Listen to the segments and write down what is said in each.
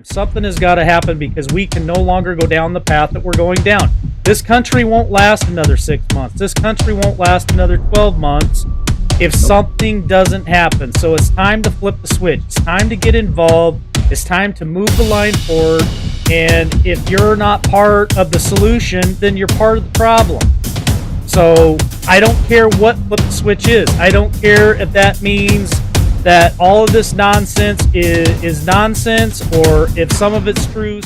Something has got to happen because we can no longer go down the path that we're going down. This country won't last another 6 months. This country won't last another 12 months if something doesn't happen. So it's time to flip the switch. It's time to get involved. It's time to move the line forward. And if you're not part of the solution, then you're part of the problem. So I don't care what flip the switch is. I don't care if that means that all of this nonsense is nonsense, or if some of it's true.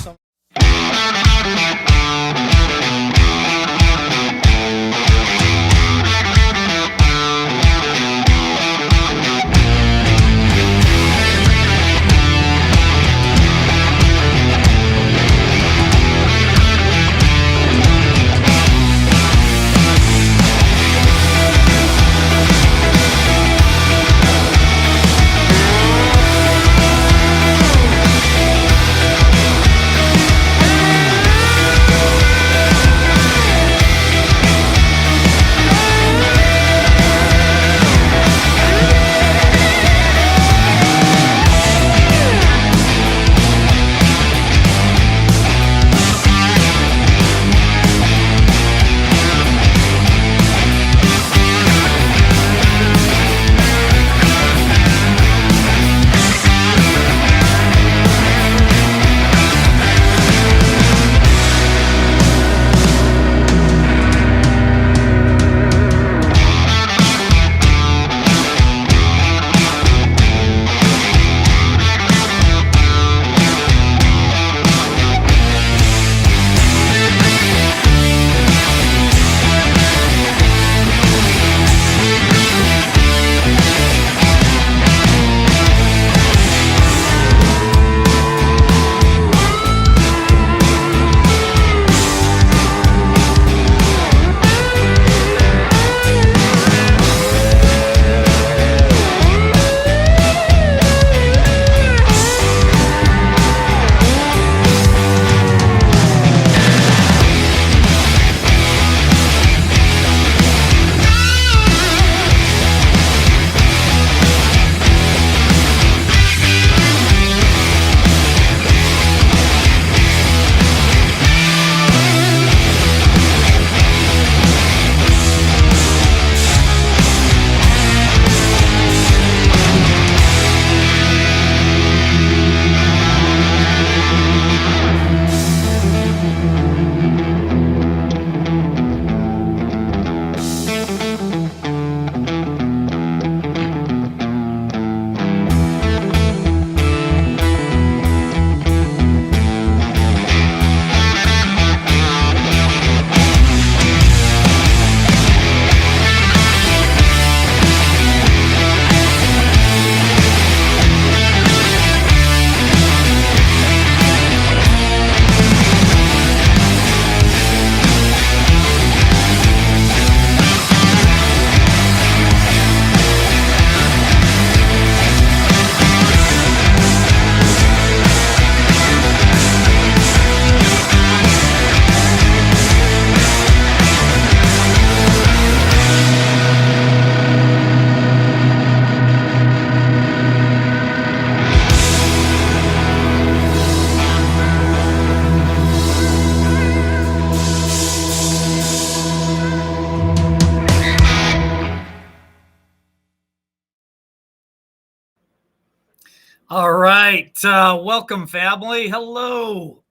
All right. Welcome, family. Hello.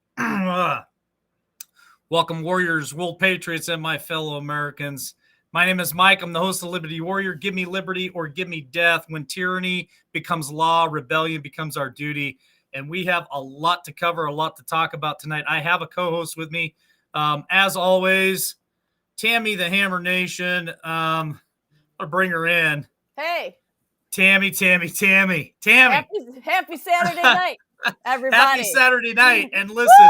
Welcome, Warriors, World Patriots, and my fellow Americans. My name is Mike. I'm the host of Liberty Warrior. Give me liberty or give me death. When tyranny becomes law, rebellion becomes our duty. And we have a lot to cover, a lot to talk about tonight. I have a co-host with me. As always, Tammy, the Hammer Nation. I'll bring her in. Hey. Tammy. Happy Saturday night, everybody. Happy Saturday night. And listen,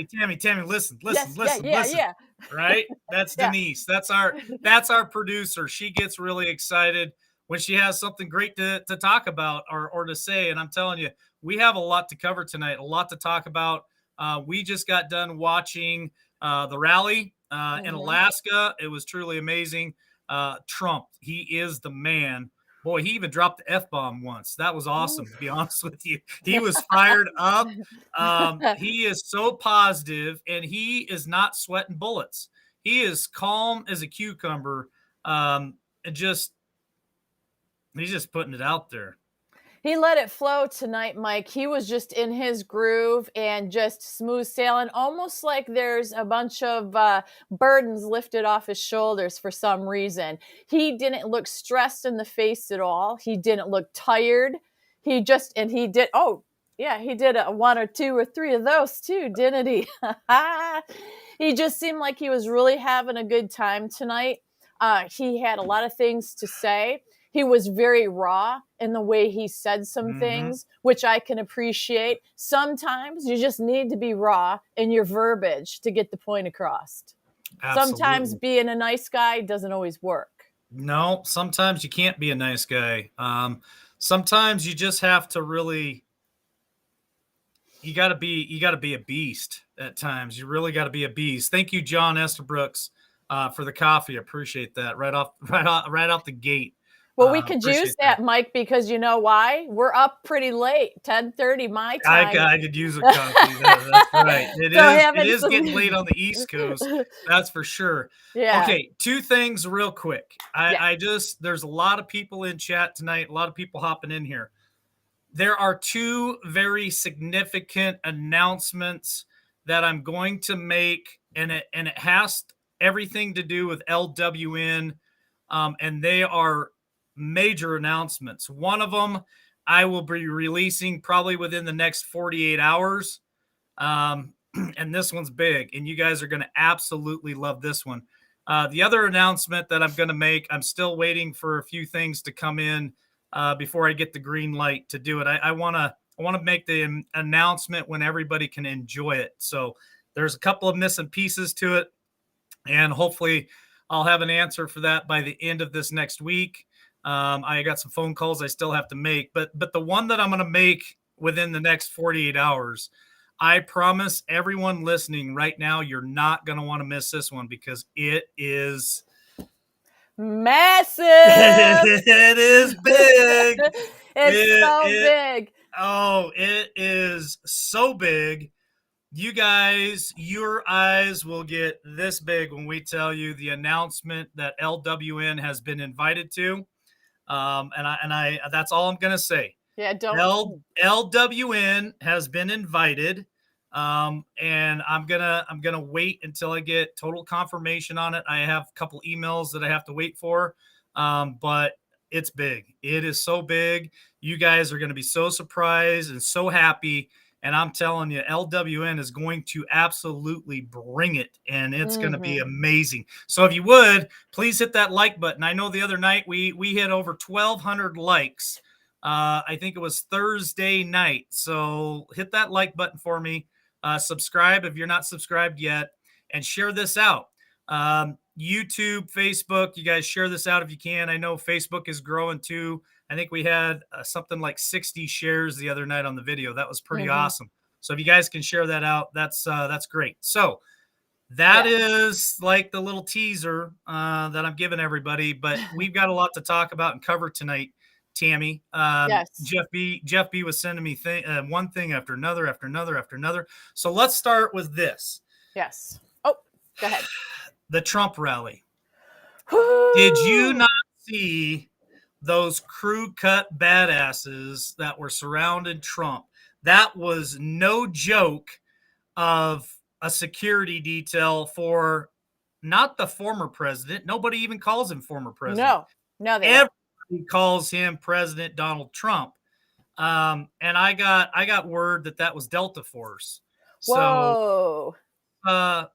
Tammy, listen. Yeah. Right? That's Denise. That's our producer. She gets really excited when she has something great to talk about or to say. And I'm telling you, we have a lot to cover tonight, a lot to talk about. We just got done watching the rally in Alaska. It was truly amazing. Trump, he is the man. Boy, he even dropped the F-bomb once. That was awesome, to be honest with you. He was fired up. He is so positive, and he is not sweating bullets. He is calm as a cucumber. And he's just putting it out there. He let it flow tonight, Mike. He was just in his groove and just smooth sailing, almost like there's a bunch of burdens lifted off his shoulders for some reason. He didn't look stressed in the face at all. He didn't look tired. He did a 1 or 2 or 3 of those too, didn't he? He just seemed like he was really having a good time tonight. He had a lot of things to say. He was very raw in the way he said some things, which I can appreciate. Sometimes you just need to be raw in your verbiage to get the point across. Absolutely. Sometimes being a nice guy doesn't always work. No, sometimes you can't be a nice guy. Sometimes you just have to really, you got to be a beast at times. You really got to be a beast. Thank you, John Estabrooks, for the coffee. I appreciate that right off the gate. Well, we could use that, Mike, because you know why? We're up pretty late, 10:30 my time. I could use a coffee. That's right. It is getting late on the East Coast. That's for sure. Yeah. Okay, 2 things real quick. There's a lot of people in chat tonight, a lot of people hopping in here. There are 2 very significant announcements that I'm going to make, and it has everything to do with LWN, and they are major announcements. One of them I will be releasing probably within the next 48 hours. And this one's big, and you guys are going to absolutely love this one. The other announcement that I'm going to make, I'm still waiting for a few things to come in before I get the green light to do it. I want to make the announcement when everybody can enjoy it. So there's a couple of missing pieces to it, and hopefully I'll have an answer for that by the end of this next week. I got some phone calls I still have to make, but the one that I'm going to make within the next 48 hours, I promise everyone listening right now, you're not going to want to miss this one because it is massive. It is big. It's big. Oh, it is so big. You guys, your eyes will get this big when we tell you the announcement that LWN has been invited to. And that's all I'm gonna say. Yeah, LWN has been invited, and I'm gonna wait until I get total confirmation on it. I have a couple emails that I have to wait for, but it's big. It is so big. You guys are gonna be so surprised and so happy. And I'm telling you, LWN is going to absolutely bring it, and it's going to be amazing. So if you would, please hit that like button. I know the other night we hit over 1,200 likes. I think it was Thursday night. So hit that like button for me. Subscribe if you're not subscribed yet, and share this out. YouTube, Facebook, you guys share this out if you can. I know Facebook is growing too. I think we had something like 60 shares the other night on the video. That was pretty awesome. So if you guys can share that out, that's great. So that is like the little teaser that I'm giving everybody, but we've got a lot to talk about and cover tonight, Tammy. Yes. Jeff B was sending me one thing after another, after another, after another. So let's start with this. Yes. Oh, go ahead. The Trump rally. Did you not see those crew cut badasses that were surrounding Trump? That was no joke of a security detail for not the former president. Nobody even calls him former president. No, everybody calls him President Donald Trump. And I got word that was Delta Force. Whoa. So,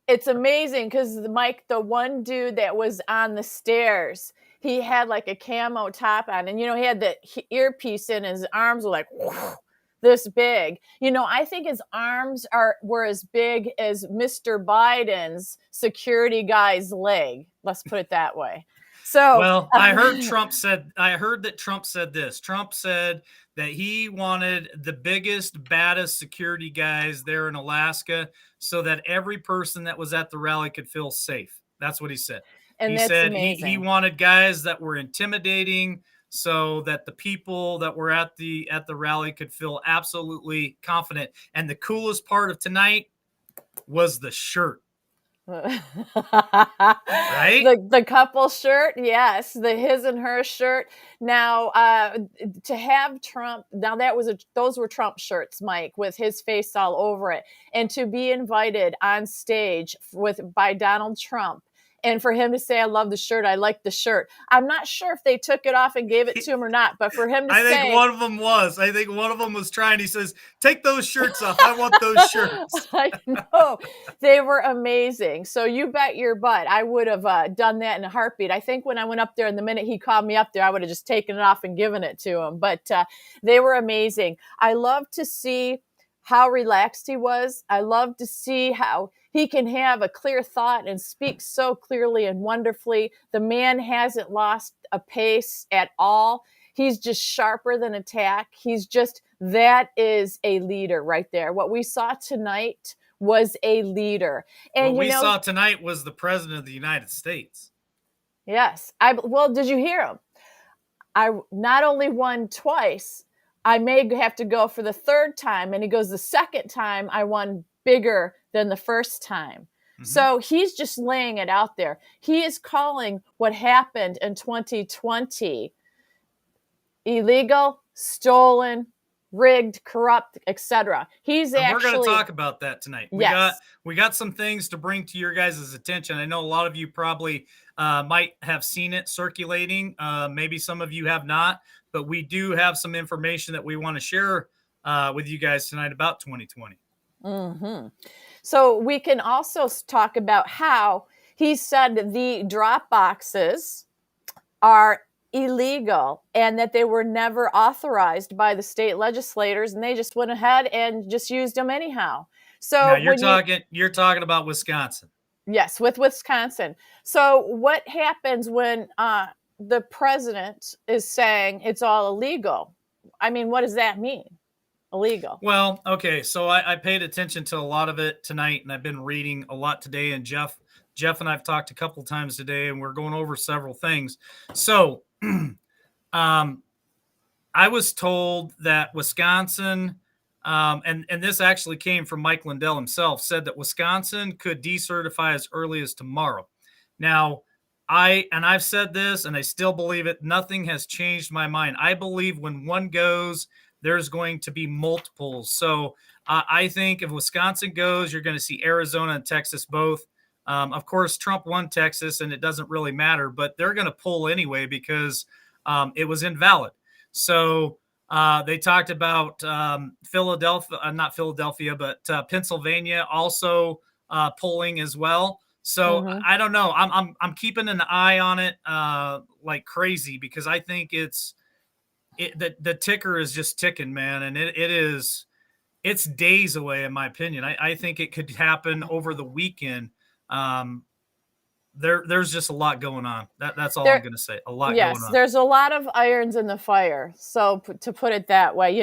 it's amazing because Mike, the one dude that was on the stairs, he had like a camo top on, and he had the earpiece in. His arms were like this big. I think his arms were as big as Mr. Biden's security guy's leg. Let's put it that way. So, well, I heard that Trump said this. Trump said that he wanted the biggest, baddest security guys there in Alaska so that every person that was at the rally could feel safe. That's what he said. And He that's said amazing. he wanted guys that were intimidating so that the people that were at the rally could feel absolutely confident. And the coolest part of tonight was the shirt. Right? The couple shirt, yes, the his and her shirt. Now, to have Trump, now those were Trump shirts, Mike, with his face all over it, and to be invited on stage by Donald Trump. And for him to say, "I love the shirt. I like the shirt." I'm not sure if they took it off and gave it to him or not, but for him to I say, think one of them was. I think one of them was trying. He says, "Take those shirts off. I want those shirts." I know. They were amazing. So you bet your butt I would have done that in a heartbeat. I think when I went up there and the minute he called me up there, I would have just taken it off and given it to him. But they were amazing. I love to see how relaxed he was. I love to see how he can have a clear thought and speak so clearly and wonderfully. The man hasn't lost a pace at all. He's just sharper than a tack. That is a leader right there. What we saw tonight was a leader. And what we saw tonight was the president of the United States. Yes. Well, did you hear him? I not only won twice, I may have to go for the third time. And he goes, the second time I won bigger than the first time. Mm-hmm. So he's just laying it out there. He is calling what happened in 2020 illegal, stolen, rigged, corrupt, etc. We're going to talk about that tonight. Yes. We got some things to bring to your guys' attention. I know a lot of you probably might have seen it circulating. Maybe some of you have not, but we do have some information that we want to share with you guys tonight about 2020. Mm-hmm. So we can also talk about how he said the drop boxes are illegal and that they were never authorized by the state legislators, and they just went ahead and just used them anyhow. So now you're talking about Wisconsin. Yes, with Wisconsin. So what happens when the president is saying it's all illegal? I mean, what does that mean? Illegal. Well, okay. So I paid attention to a lot of it tonight, and I've been reading a lot today. And Jeff and I've talked a couple times today, and we're going over several things. So I was told that Wisconsin, and this actually came from Mike Lindell himself, said that Wisconsin could decertify as early as tomorrow. Now, I've said this, and I still believe it. Nothing has changed my mind. I believe when one goes, there's going to be multiples. So I think if Wisconsin goes, you're going to see Arizona and Texas both. Of course, Trump won Texas, and it doesn't really matter, but they're going to pull anyway because it was invalid. So they talked about Pennsylvania also polling as well. So I don't know. I'm keeping an eye on it like crazy because I think the ticker is just ticking, man, and it's days away in my opinion. I think it could happen over the weekend. There's just a lot going on. That's all I'm going to say. A lot going on. Yes, there's a lot of irons in the fire. So to put it that way,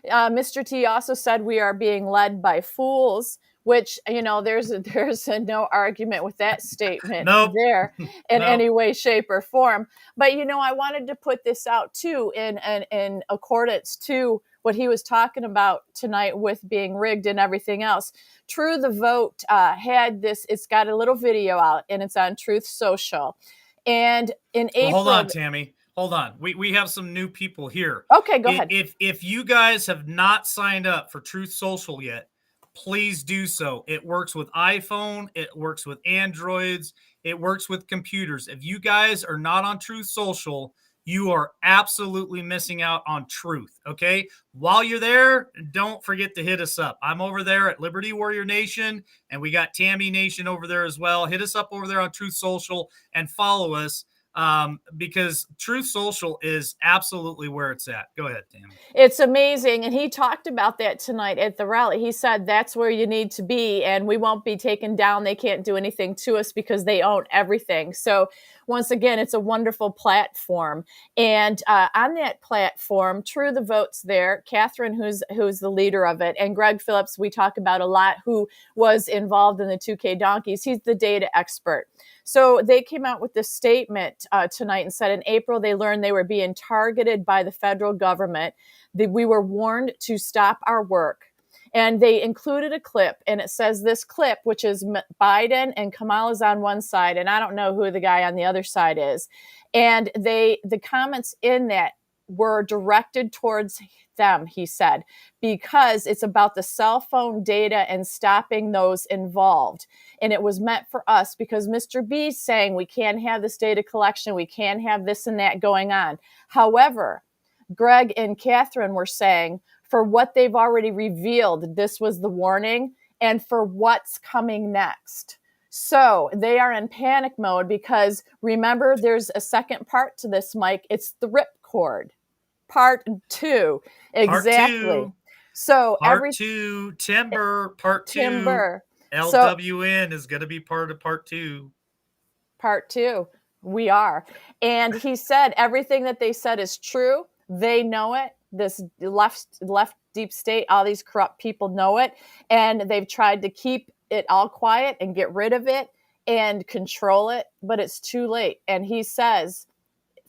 Mr. T also said we are being led by fools, which, there's no argument with that statement there in any way, shape, or form. But, I wanted to put this out too in accordance to what he was talking about tonight with being rigged and everything else. True the Vote had this, it's got a little video out and it's on Truth Social. And in April. Hold on, Tammy. Hold on. We have some new people here. Okay, go ahead. If you guys have not signed up for Truth Social yet, please do so. It works with iPhone. It works with Androids. It works with computers. If you guys are not on Truth Social, you are absolutely missing out on truth, okay? While you're there, don't forget to hit us up. I'm over there at Liberty Warrior Nation, and we got Tammy Nation over there as well. Hit us up over there on Truth Social and follow us. because Truth Social is absolutely where it's at. Go ahead, Tammy. It's amazing. And he talked about that tonight at the rally. He said that's where you need to be, and we won't be taken down. They can't do anything to us because they own everything. So once again, it's a wonderful platform. And on that platform, True the Vote's there. Catherine, who's the leader of it, and Greg Phillips, we talk about a lot, who was involved in the 2K Donkeys. He's the data expert. So they came out with this statement tonight and said in April they learned they were being targeted by the federal government. We were warned to stop our work. And they included a clip, and it says this clip, which is Biden and Kamala's on one side, and I don't know who the guy on the other side is. And the comments in that were directed towards them, he said, because it's about the cell phone data and stopping those involved. And it was meant for us because Mr. B's saying we can't have this data collection, we can't have this and that going on. However, Greg and Catherine were saying for what they've already revealed, this was the warning, and for what's coming next. So they are in panic mode because remember, there's a second part to this, Mike. It's the ripcord. Part 2. Exactly. Part 2. So Part 2, Timber, Part 2. Timber. LWN is going to be part of Part 2. Part 2. We are. And he said everything that they said is true. They know it. This left deep state, all these corrupt people know it. And they've tried to keep it all quiet and get rid of it and control it. But it's too late. And he says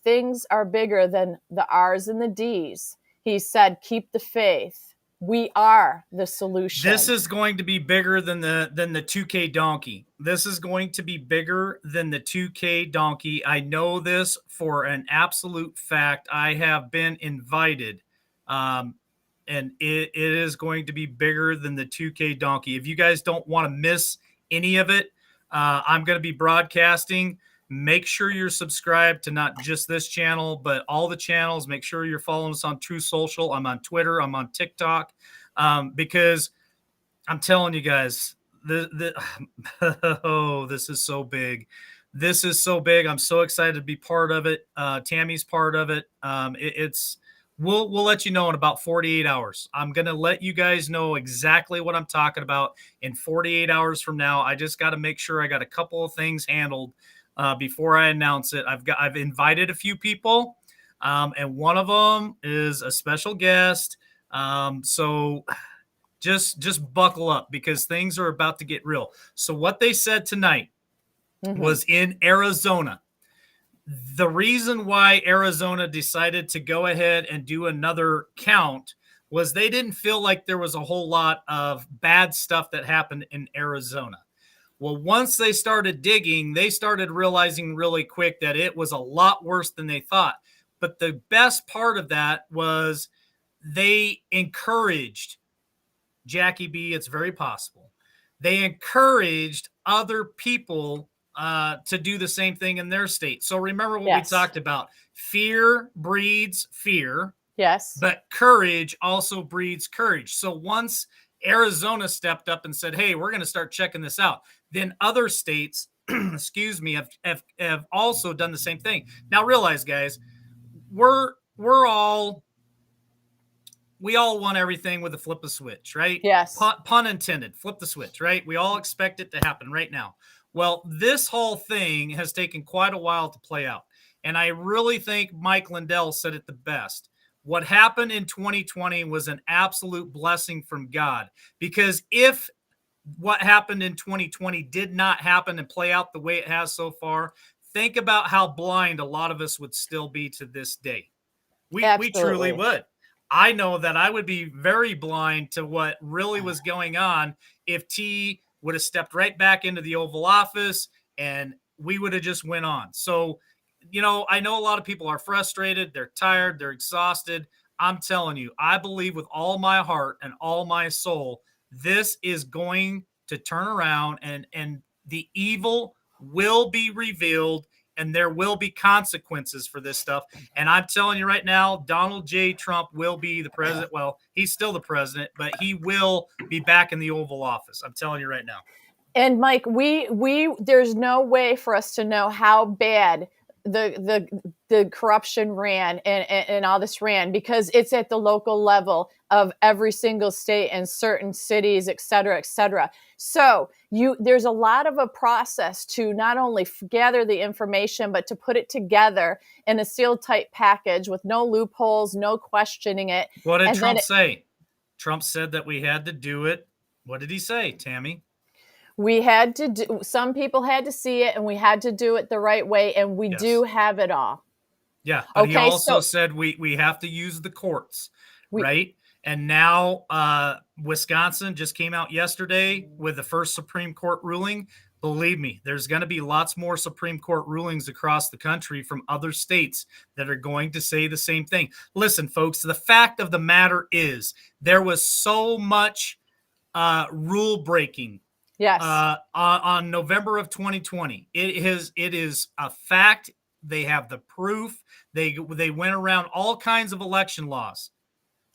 things are bigger than the R's and the D's. He said, keep the faith. We are the solution. This is going to be bigger than the 2K donkey. This is going to be bigger than the 2K donkey. I know this for an absolute fact. I have been invited, and it is going to be bigger than the 2K donkey. If you guys don't want to miss any of it, I'm going to be broadcasting. Make sure you're subscribed to not just this channel, but all the channels. Make sure you're following us on True Social. I'm on Twitter. I'm on TikTok, because I'm telling you guys, oh, this is so big. This is so big. I'm so excited to be part of it. Tammy's part of it. We'll let you know in about 48 hours. I'm going to let you guys know exactly what I'm talking about in 48 hours from now. I just got to make sure I got a couple of things handled before I announce it. I've invited a few people, and one of them is a special guest. So just buckle up because things are about to get real. So what they said tonight was in Arizona. The reason why Arizona decided to go ahead and do another count was they didn't feel like there was a whole lot of bad stuff that happened in Arizona. Well, once they started digging, they started realizing really quick that it was a lot worse than they thought. But the best part of that was they encouraged Jackie B. It's very possible. They encouraged other people to do the same thing in their state. So remember what we talked about. Fear breeds fear. Yes. But courage also breeds courage. So once Arizona stepped up and said, hey, we're going to start checking this out, then other states, excuse me, have also done the same thing. Now realize, guys, we all want everything with a flip of switch, right? Yes. Pun intended, flip the switch, right? We all expect it to happen right now. Well, this whole thing has taken quite a while to play out. And I really think Mike Lindell said it the best. What happened in 2020 was an absolute blessing from God, because if what happened in 2020 did not happen and play out the way it has so far, think about how blind a lot of us would still be to this day. We truly would. I know that I would be very blind to what really was going on if T would have stepped right back into the Oval Office and we would have just went on. So, I know a lot of people are frustrated. They're tired. They're exhausted. I'm telling you, I believe with all my heart and all my soul, this is going to turn around and the evil will be revealed and there will be consequences for this stuff. And I'm telling you right now, Donald J. Trump will be the president. Well, he's still the president, but he will be back in the Oval Office. I'm telling you right now. And Mike, we there's no way for us to know how bad the corruption ran and all this ran, because it's at the local level of every single state and certain cities, et cetera, et cetera. So there's a lot of a process to not only gather the information, but to put it together in a sealed tight package with no loopholes, no questioning it. What did And then Trump say? Trump said that we had to do it. What did he say, Tammy? we had to do, some people had to see it, and we had to do it the right way, and we Yes. do have it all. Yeah, but he Okay, also so said we have to use the courts, we right? And now Wisconsin just came out yesterday with the first Supreme Court ruling. Believe me, there's going to be lots more Supreme Court rulings across the country from other states that are going to say the same thing. Listen, folks, the fact of the matter is there was so much rule breaking yes. on November of 2020. It is a fact. They have the proof. They went around all kinds of election laws.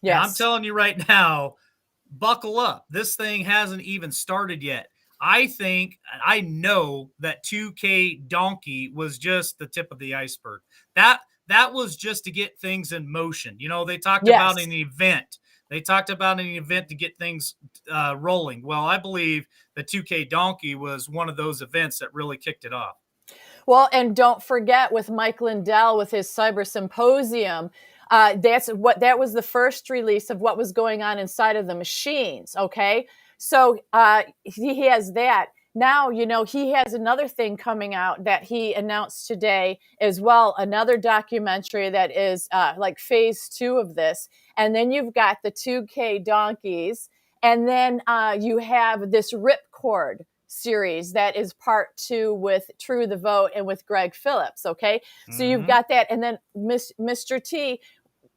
Yes. And I'm telling you right now, buckle up. This thing hasn't even started yet. I know that 2K Donkey was just the tip of the iceberg. That was just to get things in motion. You know, they talked about an event. They talked about an event to get things rolling. Well, I believe the 2K Donkey was one of those events that really kicked it off. Well, and don't forget with Mike Lindell with his Cyber Symposium, that was the first release of what was going on inside of the machines. Okay, so he has that. Now, you know, he has another thing coming out that he announced today as well, another documentary that is like phase 2 of this. And then you've got the 2K Donkeys. And then you have this Ripcord series that is part 2 with True the Vote and with Greg Phillips. Okay. So you've got that. And then Mr. T,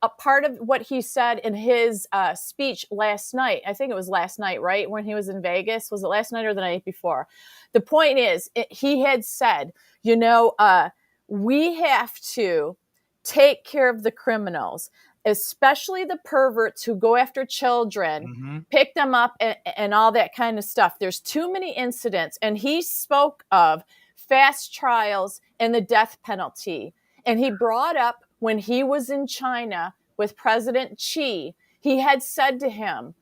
a part of what he said in his speech last night, I think it was last night, right? When he was in Vegas, was it last night or the night before? The point is, he had said, you know, we have to take care of the criminals, especially the perverts who go after children, pick them up and all that kind of stuff. There's too many incidents. And he spoke of fast trials and the death penalty. And he brought up when he was in China with President Xi, he had said to him,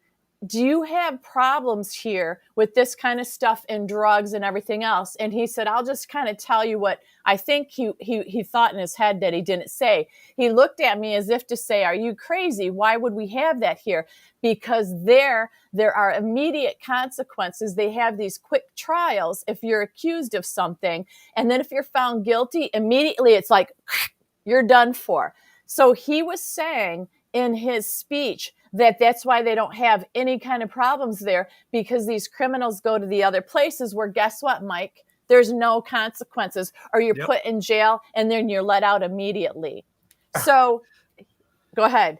do you have problems here with this kind of stuff and drugs and everything else? And he said, I'll just kind of tell you what I think he thought in his head that he didn't say. He looked at me as if to say, are you crazy? Why would we have that here? Because there are immediate consequences. They have these quick trials if you're accused of something. And then if you're found guilty, immediately it's like, you're done for. So he was saying in his speech that that's why they don't have any kind of problems there, because these criminals go to the other places where, guess what, Mike? There's no consequences, or you're put in jail and then you're let out immediately. So go ahead.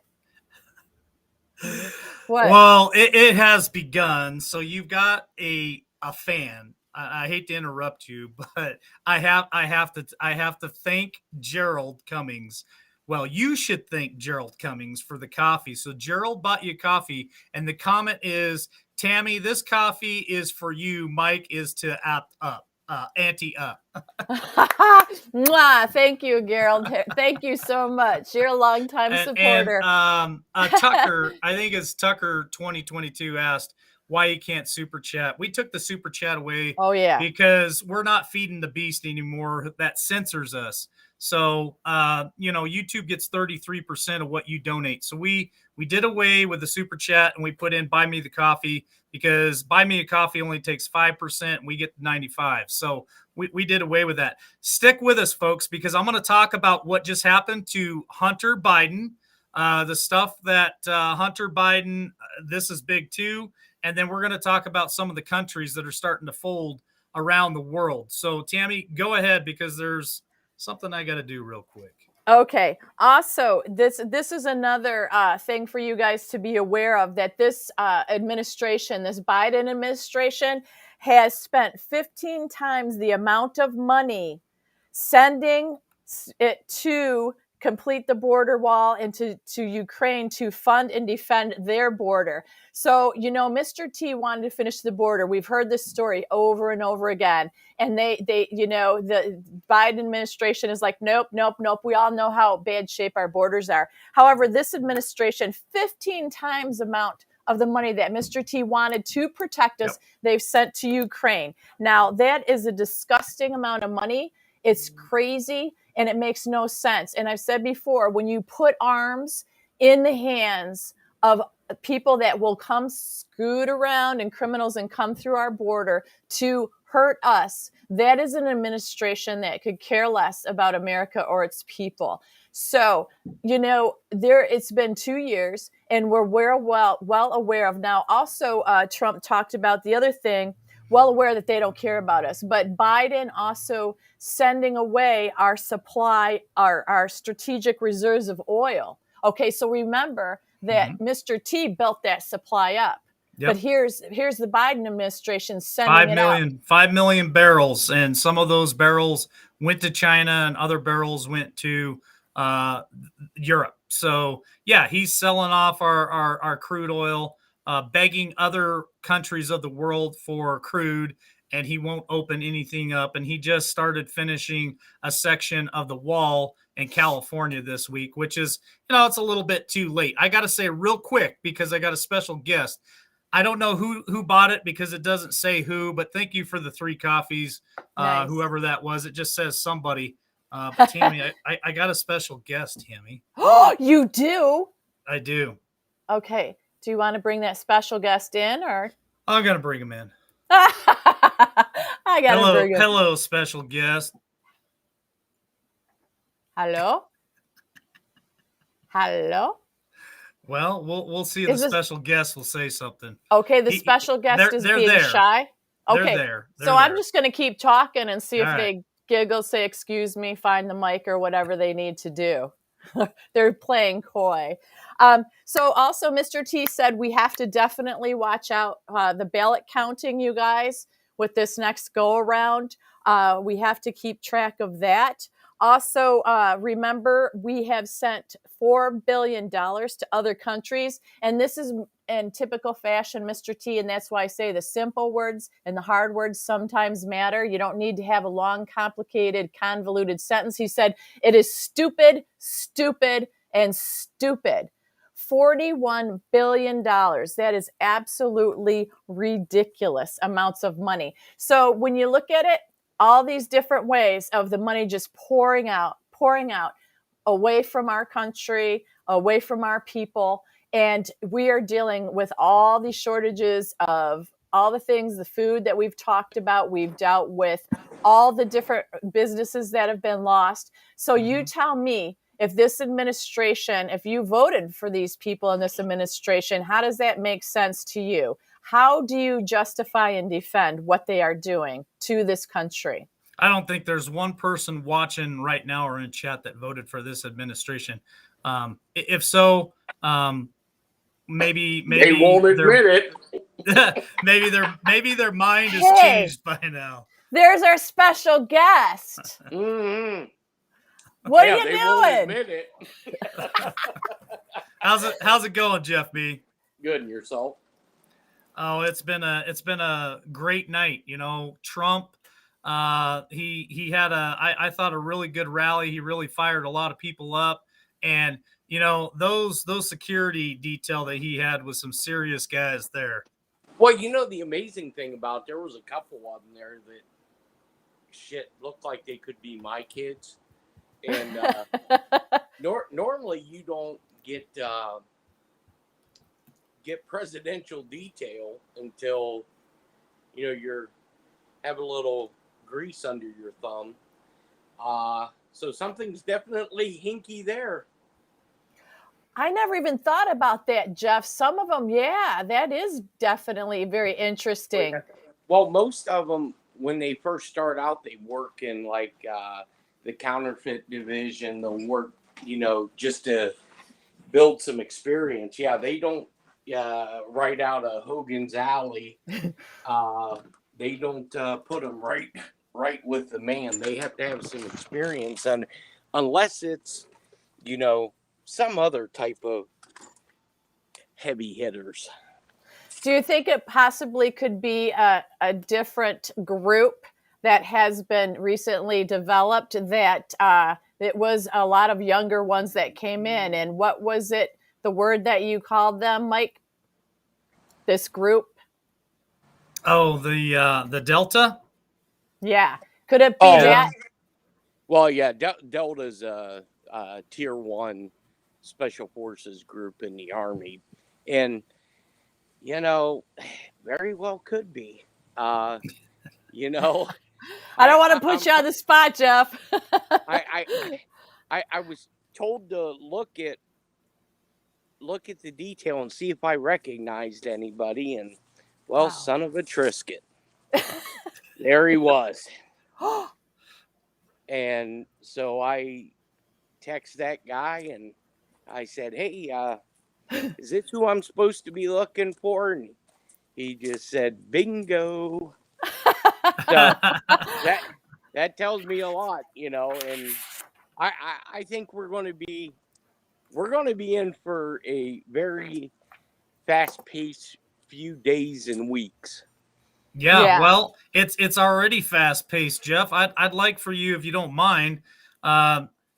What? Well, it has begun. So you've got a fan. I hate to interrupt you, but I have to thank Gerald Cummings. Well, you should thank Gerald Cummings for the coffee. So Gerald bought you coffee, and the comment is, Tammy, this coffee is for you. Mike is to ante up. Mwah, thank you, Gerald. Thank you so much. You're a longtime supporter. And Tucker, I think it's Tucker 2022 asked why you can't super chat. We took the super chat away. Oh, yeah. Because we're not feeding the beast anymore. That censors us. So, you know, YouTube gets 33% of what you donate. So we did away with the super chat and we put in buy me the coffee, because buy me a coffee only takes 5% and we get 95. So we did away with that. Stick with us, folks, because I'm going to talk about what just happened to Hunter Biden, the stuff that Hunter Biden, this is big too. And then we're going to talk about some of the countries that are starting to fold around the world. So Tammy, go ahead, because there's something I got to do real quick. Okay. Also, this is another thing for you guys to be aware of, that this administration, this Biden administration, has spent 15 times the amount of money sending it to complete the border wall and to Ukraine to fund and defend their border. So, Mr. T wanted to finish the border. We've heard this story over and over again. And they the Biden administration is like, nope. We all know how bad shape our borders are. However, this administration, 15 times amount of the money that Mr. T wanted to protect us, they've sent to Ukraine. Now, that is a disgusting amount of money. It's crazy and it makes no sense. And I've said before, when you put arms in the hands of people that will come scoot around and criminals and come through our border to hurt us, that is an administration that could care less about America or its people. So, it's been 2 years and we're well aware of now. Also, Trump talked about the other thing, well aware that they don't care about us. But Biden also sending away our supply, our strategic reserves of oil. Okay, so remember that Mr. T built that supply up. Yep. But here's the Biden administration sending 5 million barrels, and some of those barrels went to China and other barrels went to Europe. So yeah, he's selling off our crude oil, begging other countries of the world for crude, and he won't open anything up. And he just started finishing a section of the wall in California this week, which is, it's a little bit too late. I got to say real quick, because I got a special guest. I don't know who bought it because it doesn't say who, but thank you for the 3 coffees, nice. Whoever that was. It just says somebody. But Tammy, I got a special guest, Tammy. Oh, you do? I do. Okay. Do you want to bring that special guest in, or? I'm going to bring him in. I got to bring him. Hello, special guest. Hello? Well, we'll see if the special guest will say something. Okay, the special guest is being shy. Okay, they're there. So I'm just going to keep talking and see if they giggle, say, excuse me, find the mic or whatever they need to do. They're playing coy. So also Mr. T said we have to definitely watch out the ballot counting, you guys, with this next go around. We have to keep track of that. Also, remember, we have sent $4 billion to other countries, and this is in typical fashion, Mr. T, and that's why I say the simple words and the hard words sometimes matter. You don't need to have a long, complicated, convoluted sentence. He said, it is stupid, and stupid. $41 billion. That is absolutely ridiculous amounts of money. So when you look at it, all these different ways of the money just pouring out away from our country, away from our people. And we are dealing with all these shortages of all the things, the food that we've talked about. We've dealt with all the different businesses that have been lost. So you tell me, if this administration, if you voted for these people in this administration, how does that make sense to you? How do you justify and defend what they are doing to this country? I don't think there's one person watching right now or in chat that voted for this administration. If so, maybe they won't admit it. maybe their mind is changed by now. There's our special guest. Mm-hmm. What are you doing? Won't admit it. How's it going, Jeff B? Good, and yourself? Oh, it's been a great night. Trump, he had I thought a really good rally. He really fired a lot of people up, and those security detail that he had was some serious guys there. Well, the amazing thing about, there was a couple of them there that looked like they could be my kids, and normally you don't get presidential detail until you're have a little grease under your thumb. So something's definitely hinky there. I never even thought about that, Jeff. Some of them, that is definitely very interesting. Well, most of them, when they first start out, they work in the counterfeit division. They'll work, just to build some experience. Yeah, they don't right out of Hogan's Alley. They don't put them right with the man. They have to have some experience, and unless it's some other type of heavy hitters. Do you think it possibly could be a different group that has been recently developed that it was a lot of younger ones that came in? And what was it, the word that you called them, Mike? This group? Oh, the Delta? Yeah. Could it be Oh, that? well, yeah, Delta's a tier 1 special forces group in the Army. And, very well could be. You know, I don't want to put you on the spot, Jeff. I was told to look at the detail and see if I recognized anybody, and well, Wow. son of a Trisket, there he was. And so I text that guy and I said, "Hey, is this who I'm supposed to be looking for?" And he just said, "Bingo." So that tells me a lot, and I think we're going to be in for a very fast-paced few days and weeks. Yeah, well, it's already fast paced, Jeff. I'd like for you, if you don't mind,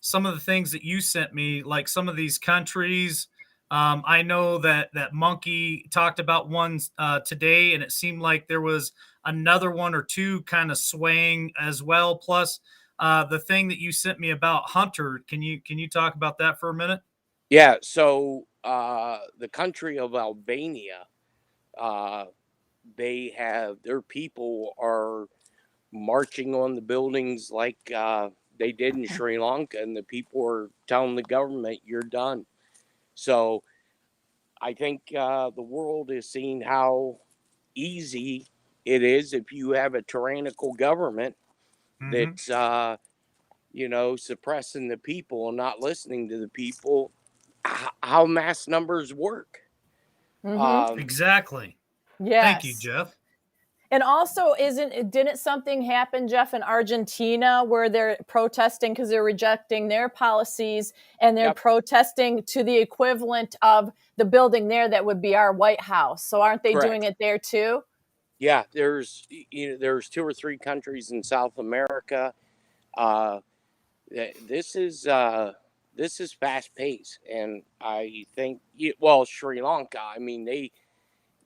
some of the things that you sent me, like some of these countries. I know that Monkey talked about one today, and it seemed like there was another one or two kind of swaying as well. Plus, the thing that you sent me about Hunter. Can you talk about that for a minute? Yeah. So the country of Albania, they have their people are marching on the buildings like they did in Sri Lanka, and the people are telling the government, "You're done." So I think the world is seeing how easy it is if you have a tyrannical government that's suppressing the people and not listening to the people, how mass numbers work. Exactly. Yes. Thank you, Jeff. And also, didn't something happen, Jeff, in Argentina where they're protesting because they're rejecting their policies, and they're protesting to the equivalent of the building there that would be our White House? So aren't they doing it there too? Yeah, there's 2 or 3 countries in South America. This is fast paced, and I think Sri Lanka. I mean,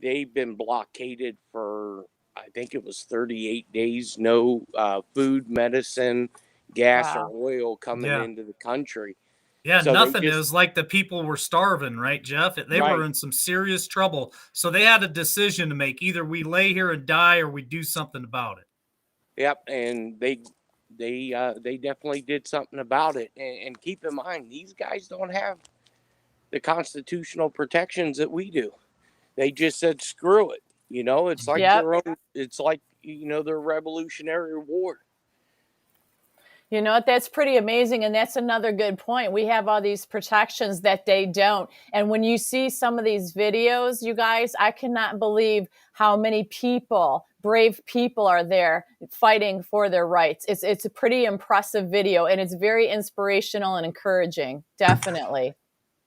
they've been blockaded for, I think it was 38 days. No food, medicine, gas, or oil coming into the country. Yeah, so nothing. It was like the people were starving, right, Jeff? They were in some serious trouble. So they had a decision to make. Either we lay here and die, or we do something about it. Yep, and they definitely did something about it. And keep in mind, these guys don't have the constitutional protections that we do. They just said, "Screw it." It's like their own. It's like their Revolutionary War. You know what? That's pretty amazing. And that's another good point. We have all these protections that they don't. And when you see some of these videos, you guys, I cannot believe how many people, brave people, are there fighting for their rights. It's a pretty impressive video, and it's very inspirational and encouraging. Definitely.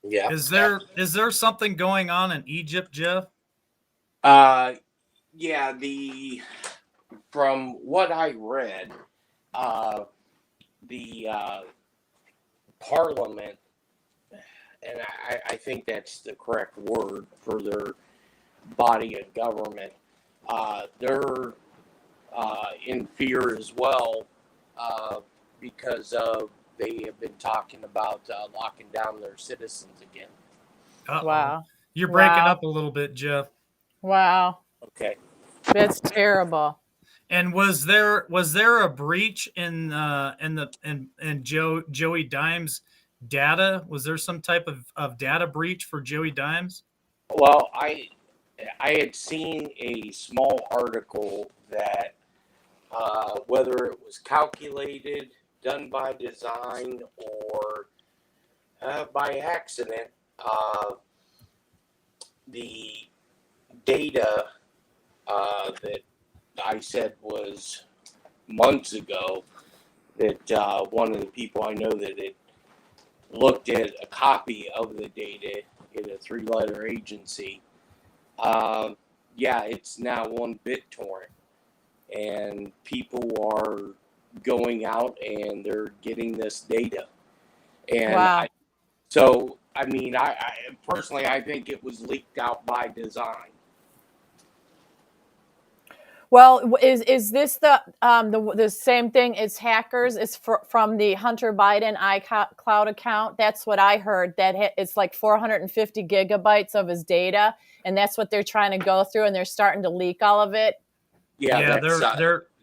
Yeah. Is there something going on in Egypt, Jeff? Yeah, from what I read, the parliament, and I think that's the correct word for their body of government, they're in fear as well, because they have been talking about locking down their citizens again. Wow. You're breaking up a little bit, Jeff. Wow. Okay. That's terrible. And was there a breach in Joey Dimes' data? Was there some type of data breach for Joey Dimes? Well, I had seen a small article that whether it was calculated, done by design, or by accident, the data that I said was months ago, that one of the people I know that had looked at a copy of the data in a 3-letter agency, yeah, it's now on BitTorrent, and people are going out and they're getting this data. And Wow. I mean, I personally, I think it was leaked out by design. Well, is this the same thing as hackers? It's from the Hunter Biden iCloud account. That's what I heard. That it's like 450 gigabytes of his data, and that's what they're trying to go through, and they're starting to leak all of it. Yeah, yeah, they're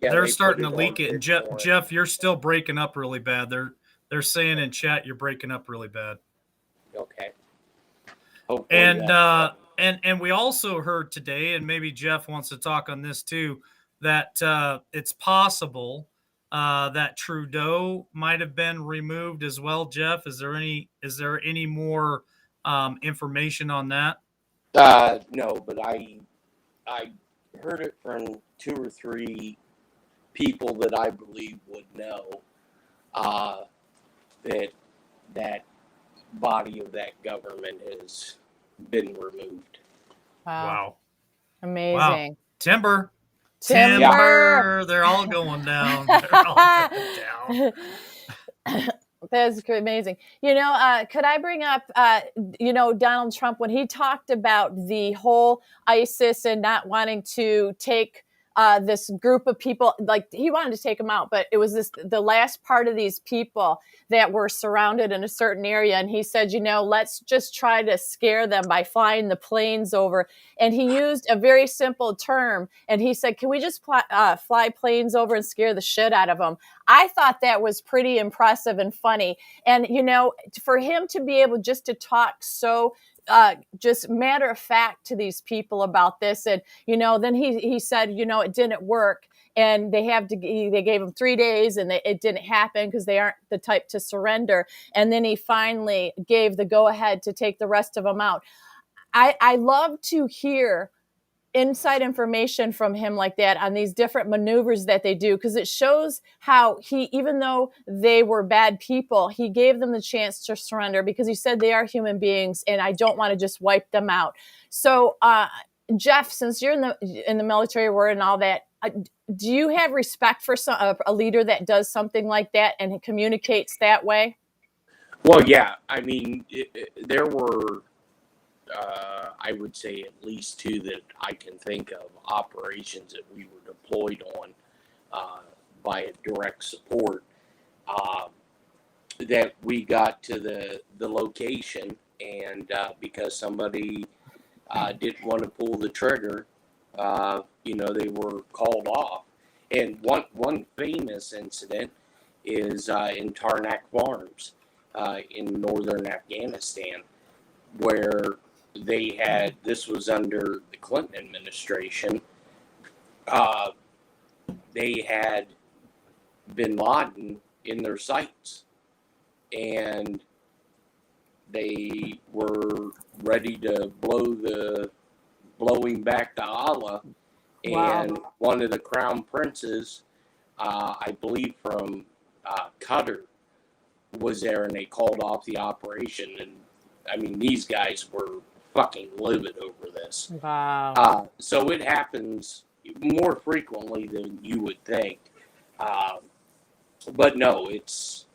they starting put to it leak on it. And BitTorrent. Jeff, you're still breaking up really bad. They're saying in chat you're breaking up really bad. Okay. Hopefully And that- and we also heard today, and maybe Jeff wants to talk on this too, that it's possible that Trudeau might have been removed as well. Jeff, is there any more information on that? no, but I heard it from 2 or 3 people that I believe would know that body of that government has been removed. Wow. Amazing. Timber. Timber. They're all going down. They're all going down. That's amazing. Could I bring up, Donald Trump, when he talked about the whole ISIS and not wanting to take this group of people, like he wanted to take them out, but it was the last part of these people that were surrounded in a certain area. And he said, let's just try to scare them by flying the planes over. And he used a very simple term. And he said, can we just fly planes over and scare the shit out of them? I thought that was pretty impressive and funny. And, for him to be able just to talk so just matter of fact to these people about this. And, then he said, it didn't work. And they gave him 3 days and it didn't happen because they aren't the type to surrender. And then he finally gave the go ahead to take the rest of them out. I love to hear inside information from him like that on these different maneuvers that they do, because it shows how even though they were bad people, he gave them the chance to surrender because he said they are human beings and I don't want to just wipe them out. So, Jeff, since you're in the military world and all that, do you have respect for a leader that does something like that and communicates that way? Well, yeah. I mean, there were, I would say, at least 2 that I can think of operations that we were deployed on by a direct support. That we got to the location, and because somebody didn't want to pull the trigger, they were called off. And one famous incident is in Tarnak Farms in northern Afghanistan, where this was under the Clinton administration, they had bin Laden in their sights, and they were ready to blow him back to Allah. And Wow. one of the crown princes, I believe from Qatar, was there, and they called off the operation. And I mean, these guys were fucking livid over this. Wow. So it happens more frequently than you would think. But no, it's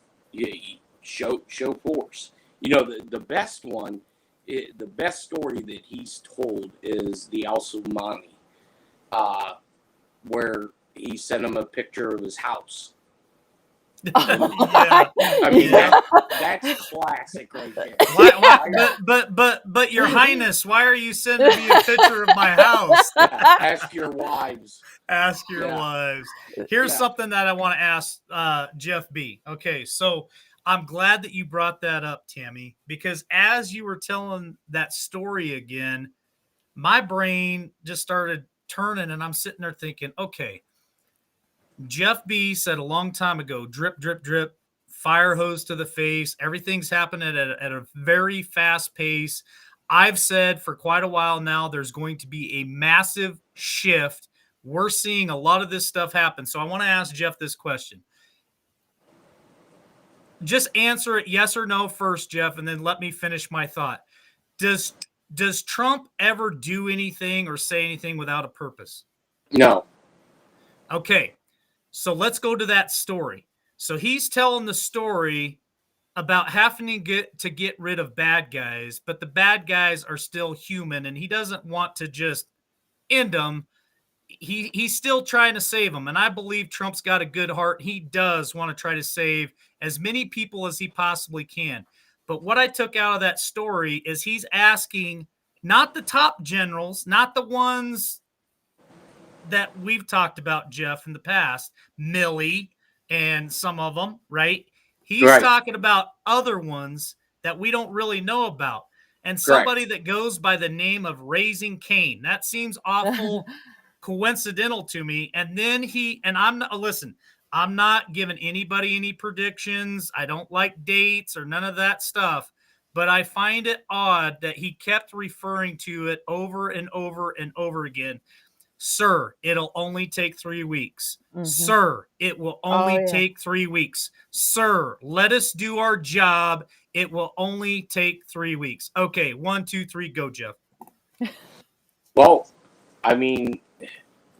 show force. The best one, the best story that he's told is the Al Soleimani, where he sent him a picture of his house. Yeah. I mean, that's classic right there. But Your Highness, why are you sending me a picture of my house? Ask your wives. Ask your wives. Here's something that I want to ask Jeff B. Okay, so I'm glad that you brought that up, Tammy, because as you were telling that story again, my brain just started turning, and I'm sitting there thinking, okay, Jeff B said a long time ago, drip, drip, drip, fire hose to the face. Everything's happening at a very fast pace. I've said for quite a while now, there's going to be a massive shift. We're seeing a lot of this stuff happen. So I want to ask Jeff this question. just answer it yes or no first, Jeff, and then let me finish my thought. Does Trump ever do anything or say anything without a purpose? No. Okay, so let's go to that story. So he's telling the story about having to get rid of bad guys, but the bad guys are still human, and he doesn't want to just end them. He's still trying to save them, and I believe Trump's got a good heart. He does want to try to save as many people as he possibly can. But what I took out of that story is he's asking not the top generals, not the ones that we've talked about, Jeff, in the past, Milley and some of them, right? He's Right. talking about other ones that we don't really know about. And somebody that goes by the name of Raising Cain. That seems awful coincidental to me. And then I'm not giving anybody any predictions. I don't like dates or none of that stuff. But I find it odd that he kept referring to it over and over and over again. Sir, it'll only take 3 weeks. Mhm. Sir, it will only take 3 weeks. Sir, let us do our job. It will only take 3 weeks. Okay, 1, 2, 3, go, Jeff. Well, I mean,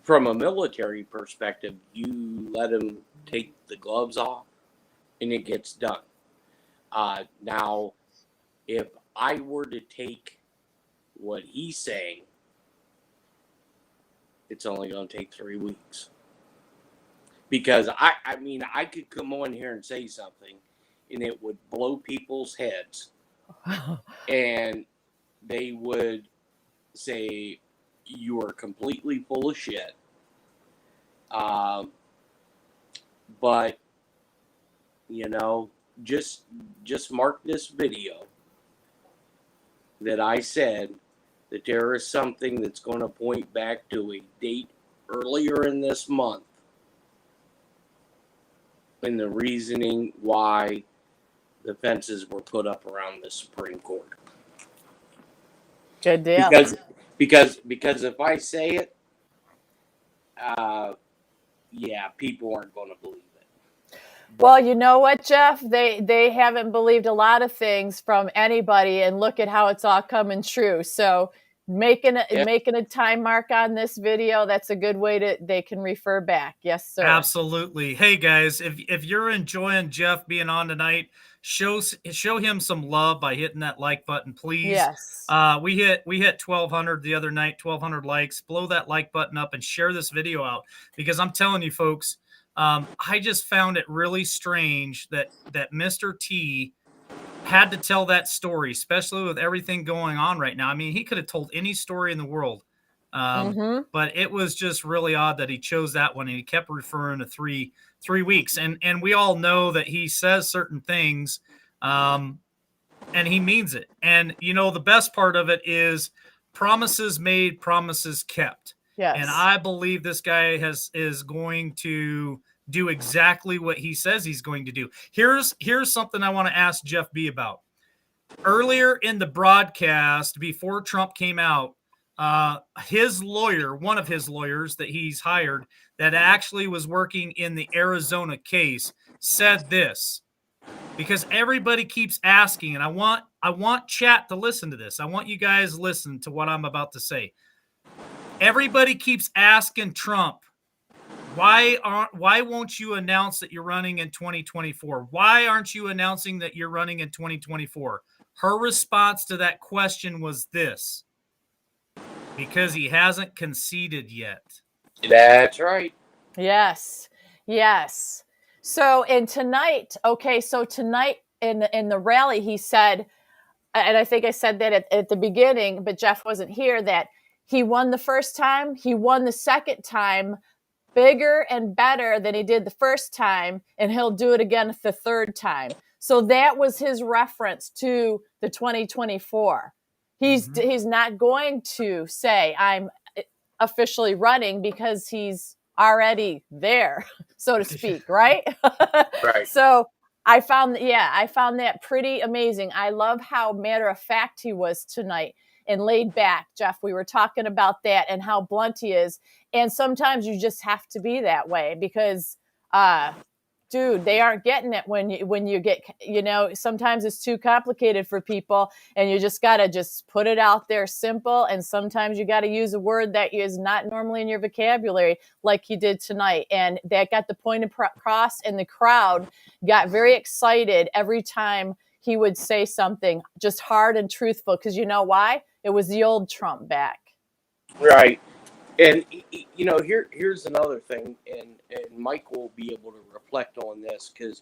from a military perspective, you let him take the gloves off and it gets done. Now, if I were to take what he's saying, it's only going to take 3 weeks. Because I mean, I could come on here and say something and it would blow people's heads. And they would say, you are completely full of shit. But, you know, just mark this video that I said that there is something that's going to point back to a date earlier in this month in the reasoning why the fences were put up around the Supreme Court. Good deal. Because if I say it, yeah, people aren't going to believe it. Well, you know what, Jeff? They haven't believed a lot of things from anybody, and look at how it's all coming true. So making a time mark on this video, that's a good way they can refer back. Yes, sir. Absolutely. Hey guys, if you're enjoying Jeff being on tonight, show him some love by hitting that like button, please. Yes. We hit 1,200 the other night, 1,200 likes. Blow that like button up and share this video out, because I'm telling you, folks, I just found it really strange that Mr. T had to tell that story, especially with everything going on right now. I mean, he could have told any story in the world. But it was just really odd that he chose that one, and he kept referring to three weeks. And we all know that he says certain things, and he means it. And you know, the best part of it is promises made, promises kept. Yes. And I believe this guy is going to do exactly what he says he's going to do. Here's something I want to ask Jeff B about. Earlier in the broadcast, before Trump came out, his lawyer, one of his lawyers that he's hired, that actually was working in the Arizona case, said this, because everybody keeps asking, and I want chat to listen to this. I want you guys to listen to what I'm about to say. Everybody keeps asking Trump, why won't you announce that you're running in 2024? Why aren't you announcing that you're running in 2024? Her response to that question was this: because he hasn't conceded yet. That's right. Yes. Yes. So, and tonight, tonight in the rally, he said, and I think I said that at the beginning, but Jeff wasn't here, that he won the first time, he won the second time bigger and better than he did the first time, and he'll do it again the third time. So that was his reference to the 2024. He's not going to say I'm officially running, because he's already there, so to speak, right? Right. So I found that pretty amazing. I love how matter of fact he was tonight and laid back. Jeff, we were talking about that and how blunt he is. And sometimes you just have to be that way, because dude, they aren't getting it when you get, sometimes it's too complicated for people, and you just got to just put it out there simple. And sometimes you got to use a word that is not normally in your vocabulary, like you did tonight. And that got the point across, and the crowd got very excited every time he would say something just hard and truthful. Because you know why? It was the old Trump back. Right. And here's another thing, and Mike will be able to reflect on this, because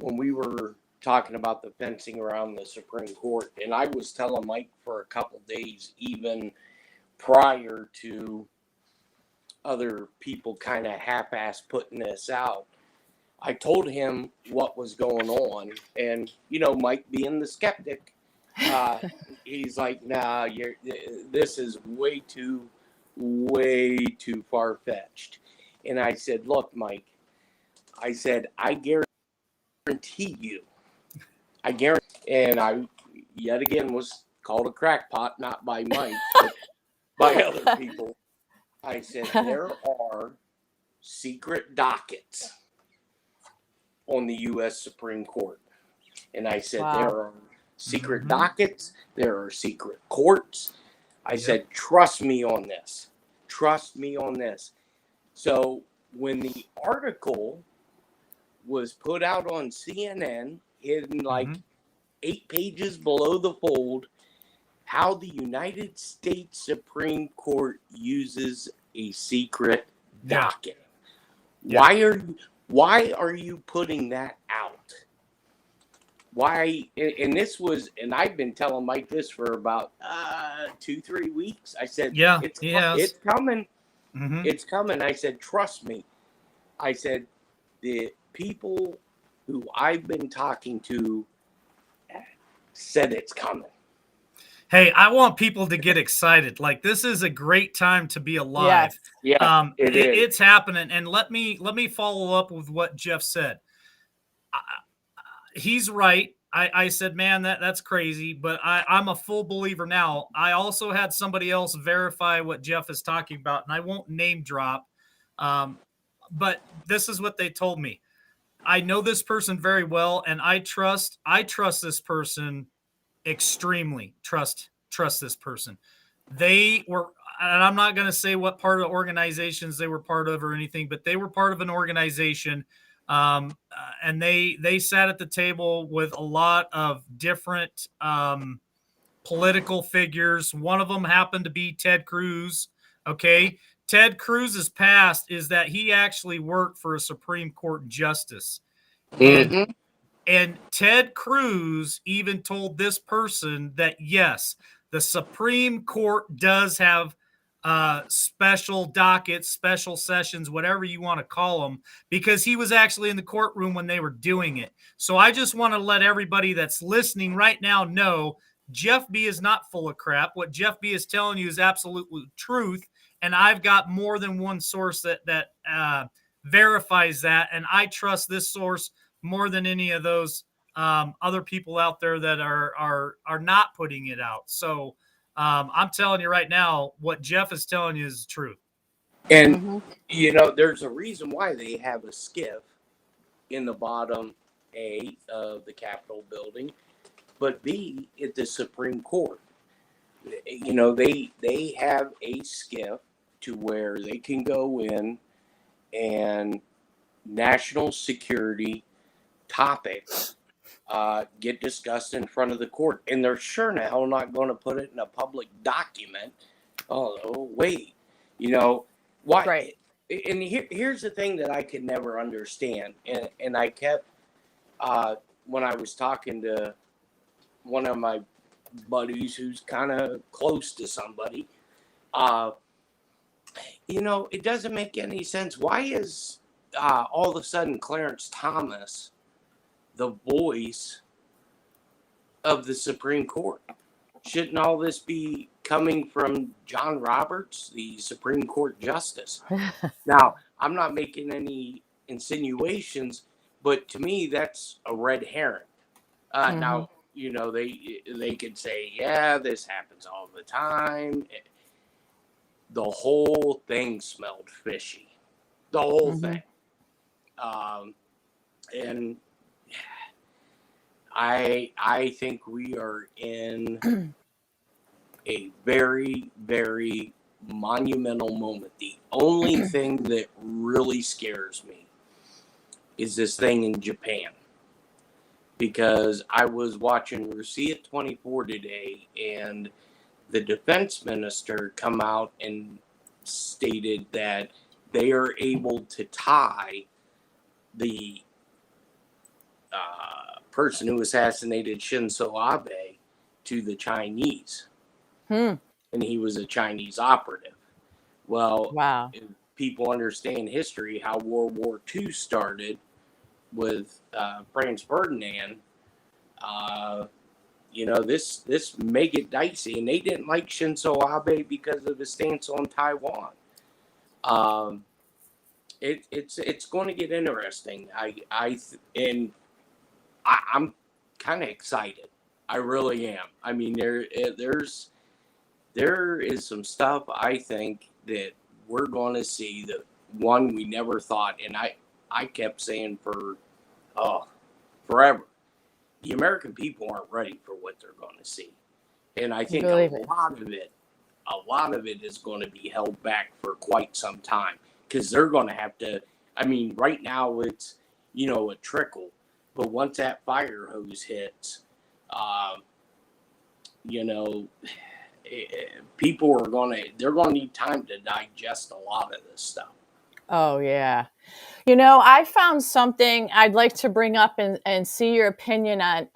when we were talking about the fencing around the Supreme Court, and I was telling Mike for a couple days, even prior to other people kind of half-ass putting this out, I told him what was going on, and Mike, being the skeptic, he's like, "Nah, this is way too far-fetched." And I said, "Look, Mike," I said, "I guarantee you, and I yet again was called a crackpot, not by Mike, but by other people. I said, there are secret dockets on the U.S. Supreme Court. And I said, Wow. there are secret dockets, there are secret courts. I said, trust me on this. Trust me on this." So when the article was put out on CNN, hidden like 8 pages below the fold, how the United States Supreme Court uses a secret docket. Yeah. Why are you putting that out? Why? And this was, and I've been telling Mike this for about 2-3 weeks. I said, it's coming. Mm-hmm. It's coming. I said, trust me. I said, the people who I've been talking to said it's coming. Hey, I want people to get excited. Like, this is a great time to be alive. Yes. Yeah, it's happening. And let me follow up with what Jeff said. He's right. I said, man, that's crazy. But I'm a full believer now. I also had somebody else verify what Jeff is talking about, and I won't name drop. But this is what they told me. I know this person very well, and I trust this person extremely. Trust this person. They were, and I'm not going to say what part of organizations they were part of or anything, but they were part of an organization, and they sat at the table with a lot of different political figures. One of them happened to be Ted Cruz. Okay, Ted Cruz's past is that he actually worked for a Supreme Court justice, and Ted Cruz even told this person that, yes, the Supreme Court does have special dockets, special sessions, whatever you want to call them, because he was actually in the courtroom when they were doing it. So I just want to let everybody that's listening right now know Jeff B is not full of crap. What Jeff B is telling you is absolute truth. And I've got more than one source that verifies that. And I trust this source more than any of those other people out there that are not putting it out. So I'm telling you right now, what Jeff is telling you is the truth. And there's a reason why they have a skiff in the bottom A of the Capitol building, but B at the Supreme Court. They have a skiff to where they can go in and national security topics get discussed in front of the court, and they're sure in hell not going to put it in a public document. Oh wait, why? Right. And here's the thing that I could never understand, and I kept when I was talking to one of my buddies who's kind of close to somebody, it doesn't make any sense. Why is all of a sudden Clarence Thomas the voice of the Supreme Court? Shouldn't all this be coming from John Roberts, the Supreme Court Justice? Now, I'm not making any insinuations, but to me, that's a red herring. Now, they could say, yeah, this happens all the time. The whole thing smelled fishy. The whole thing. And I think we are in a very, very monumental moment. The only thing that really scares me is this thing in Japan. Because I was watching Russia 24 today, and the defense minister come out and stated that they are able to tie the person who assassinated Shinzo Abe to the Chinese. Hmm. And he was a Chinese operative. Well, Wow. if people understand history, how World War II started with Franz Ferdinand. This may get dicey, and they didn't like Shinzo Abe because of his stance on Taiwan. It's going to get interesting. I'm kind of excited. I really am. I mean, there is some stuff I think that we're going to see that one we never thought, and I kept saying for forever, the American people aren't ready for what they're going to see, and I think a lot of it is going to be held back for quite some time because they're going to have to. I mean, right now it's a trickle, but once that fire hose hits, people they're going to need time to digest a lot of this stuff. Oh, yeah. I found something I'd like to bring up and see your opinion on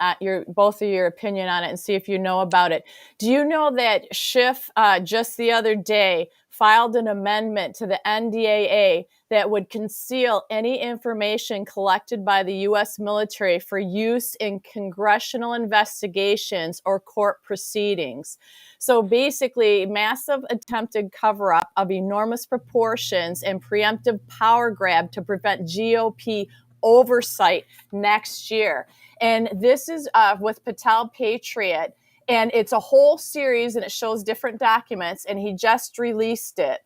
both of your opinion on it and see if you know about it. Do you know that Schiff just the other day filed an amendment to the NDAA that would conceal any information collected by the U.S. military for use in congressional investigations or court proceedings? So basically, massive attempted cover-up of enormous proportions and preemptive power grab to prevent GOP oversight next year. And this is with Patel Patriot. And it's a whole series, and it shows different documents, and he just released it.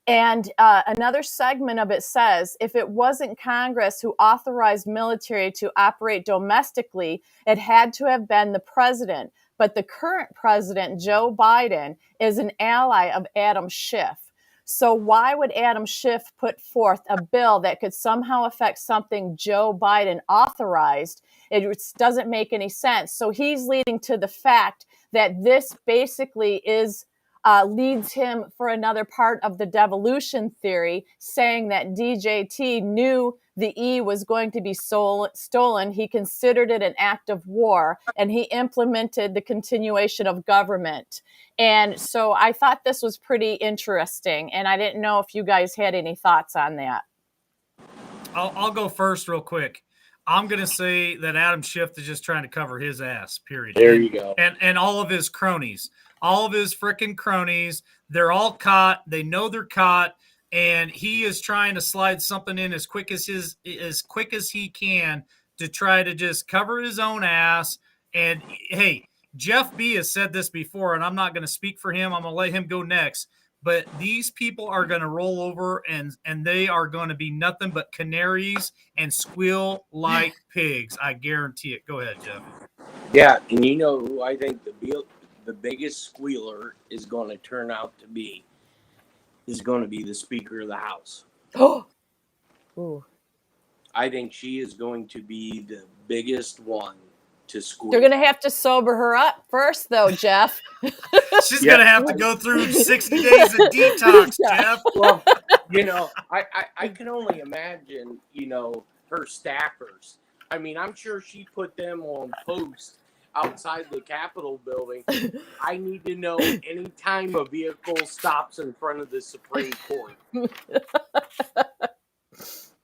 And another segment of it says, if it wasn't Congress who authorized military to operate domestically, it had to have been the president. But the current president, Joe Biden, is an ally of Adam Schiff. So why would Adam Schiff put forth a bill that could somehow affect something Joe Biden authorized? It doesn't make any sense. So he's leading to the fact that this basically leads him for another part of the devolution theory, saying that DJT knew the E was going to be stolen. He considered it an act of war, and he implemented the continuation of government. And so I thought this was pretty interesting, and I didn't know if you guys had any thoughts on that. I'll go first real quick. I'm going to say that Adam Schiff is just trying to cover his ass, period. There you go. And all of his cronies. All of his freaking cronies, they're all caught. They know they're caught, and he is trying to slide something in as quick as he can to try to just cover his own ass. And hey, Jeff B has said this before, and I'm not going to speak for him. I'm going to let him go next. But these people are going to roll over, and they are going to be nothing but canaries and squeal like pigs. I guarantee it. Go ahead, Jeff. Yeah, and you know who I think the biggest squealer is going to turn out to be is going to be the Speaker of the House. Oh, I think she is going to be the biggest one to squeal. They're going to have to sober her up first, though, Jeff. She's going to have to go through 60 days of detox, Jeff. Well, I can only imagine, her staffers. I mean, I'm sure she put them on post outside the Capitol building. I need to know anytime a vehicle stops in front of the Supreme Court.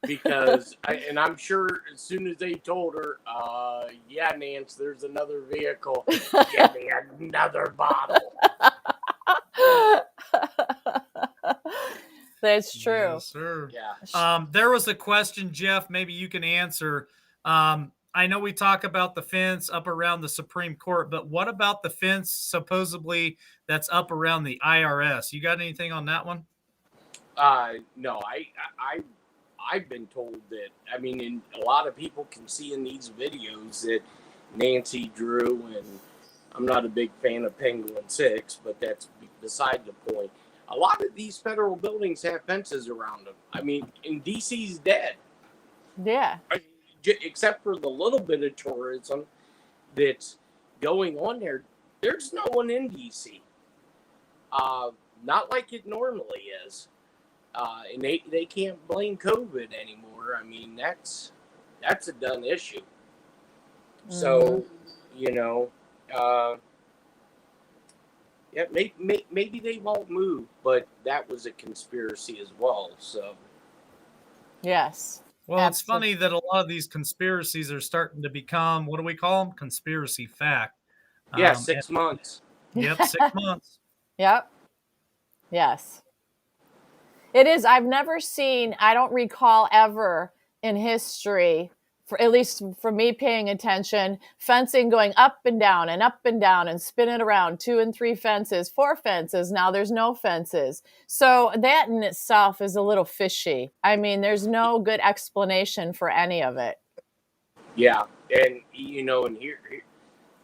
Because, I'm sure as soon as they told her, yeah, Nance, there's another vehicle. Give me another bottle. That's true. Yes, sir. Yeah. There was a question, Jeff, maybe you can answer. I know we talk about the fence up around the Supreme Court, but what about the fence supposedly that's up around the IRS? You got anything on that one? No, I've been told that, I mean, and a lot of people can see in these videos that Nancy Drew, and I'm not a big fan of Penguin 6, but that's beside the point. A lot of these federal buildings have fences around them. I mean, and DC's dead. Yeah. Except for the little bit of tourism that's going on there. There's no one in DC. Not like it normally is. And they can't blame COVID anymore. I mean, that's a done issue. So, you know, yeah, maybe they won't move, but that was a conspiracy as well. So, Yes. Well, it's Absolutely. funny that a lot of these conspiracies are starting to become, what do we call them? Conspiracy fact. yeah, 6 months. Yep, 6 months. Yep. Yes. It is. I've never seen, I don't recall ever in history, for at least for me paying attention, fencing going up and down and spinning around, 2 and 3 fences, 4 fences. Now there's no fences. So that in itself is a little fishy. I mean, there's no good explanation for any of it. Yeah, and you know, and here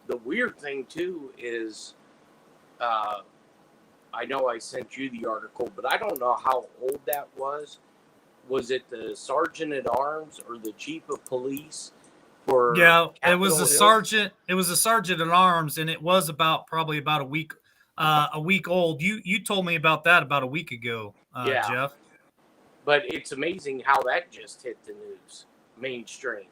the weird thing too is, I know I sent you the article, but I don't know how old that was. Was it the sergeant at arms or the chief of police? For Yeah, it was Capitol a Hill? sergeant. It was a sergeant at arms, and it was probably about a week old. You told me about that about a week ago, Yeah. Jeff. But it's amazing how that just hit the news, mainstream.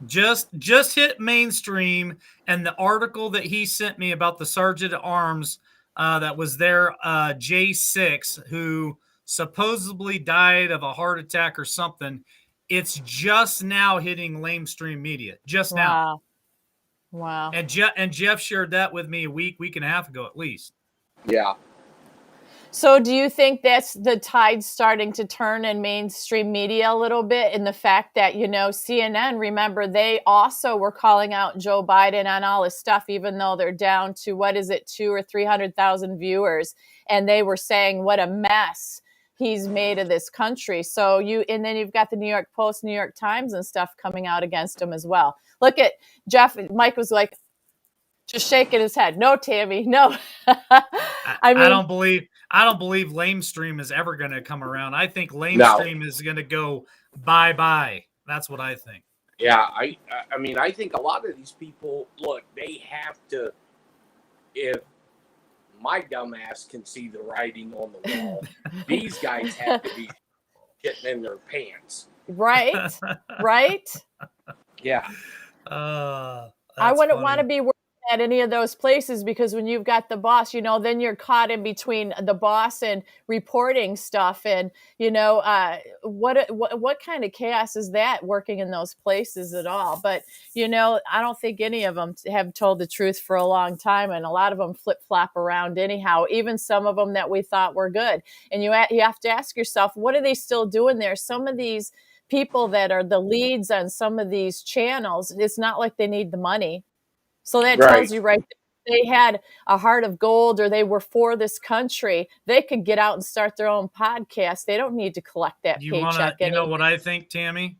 Just hit mainstream, and the article that he sent me about the sergeant at arms that was there, J6, who supposedly died of a heart attack or something. It's just now hitting mainstream media. Just now. Wow. And Jeff shared that with me a week and a half ago at least. Yeah. So do you think that's the tide starting to turn in mainstream media a little bit, in the fact that, you know, CNN, remember, they also were calling out Joe Biden on all his stuff, even though they're down to, what is it, 200,000 or 300,000 viewers. And they were saying what a mess he's made of this country. So and then you've got the New York Post, New York Times and stuff coming out against him as well. Look at Jeff. Mike was like, just shaking his head. No, Tammy, no. I mean, I don't believe lamestream is ever going to come around. I think lamestream is going to go bye-bye. That's what I think. Yeah, I mean, I think a lot of these people, look, they have to, if my dumbass can see the writing on the wall, these guys have to be getting in their pants. Right? Right? Yeah. I wouldn't want to be working at any of those places, because when you've got the boss, you know, then you're caught in between the boss and reporting stuff. And, you know, what kind of chaos is that, working in those places at all? But, you know, I don't think any of them have told the truth for a long time. And a lot of them flip flop around anyhow, even some of them that we thought were good. And you have to ask yourself, what are they still doing there? Some of these people that are the leads on some of these channels, it's not like they need the money. So that tells you right there, they had a heart of gold, or they were for this country, they could get out and start their own podcast. They don't need to collect that paycheck. You know what I think, Tammy?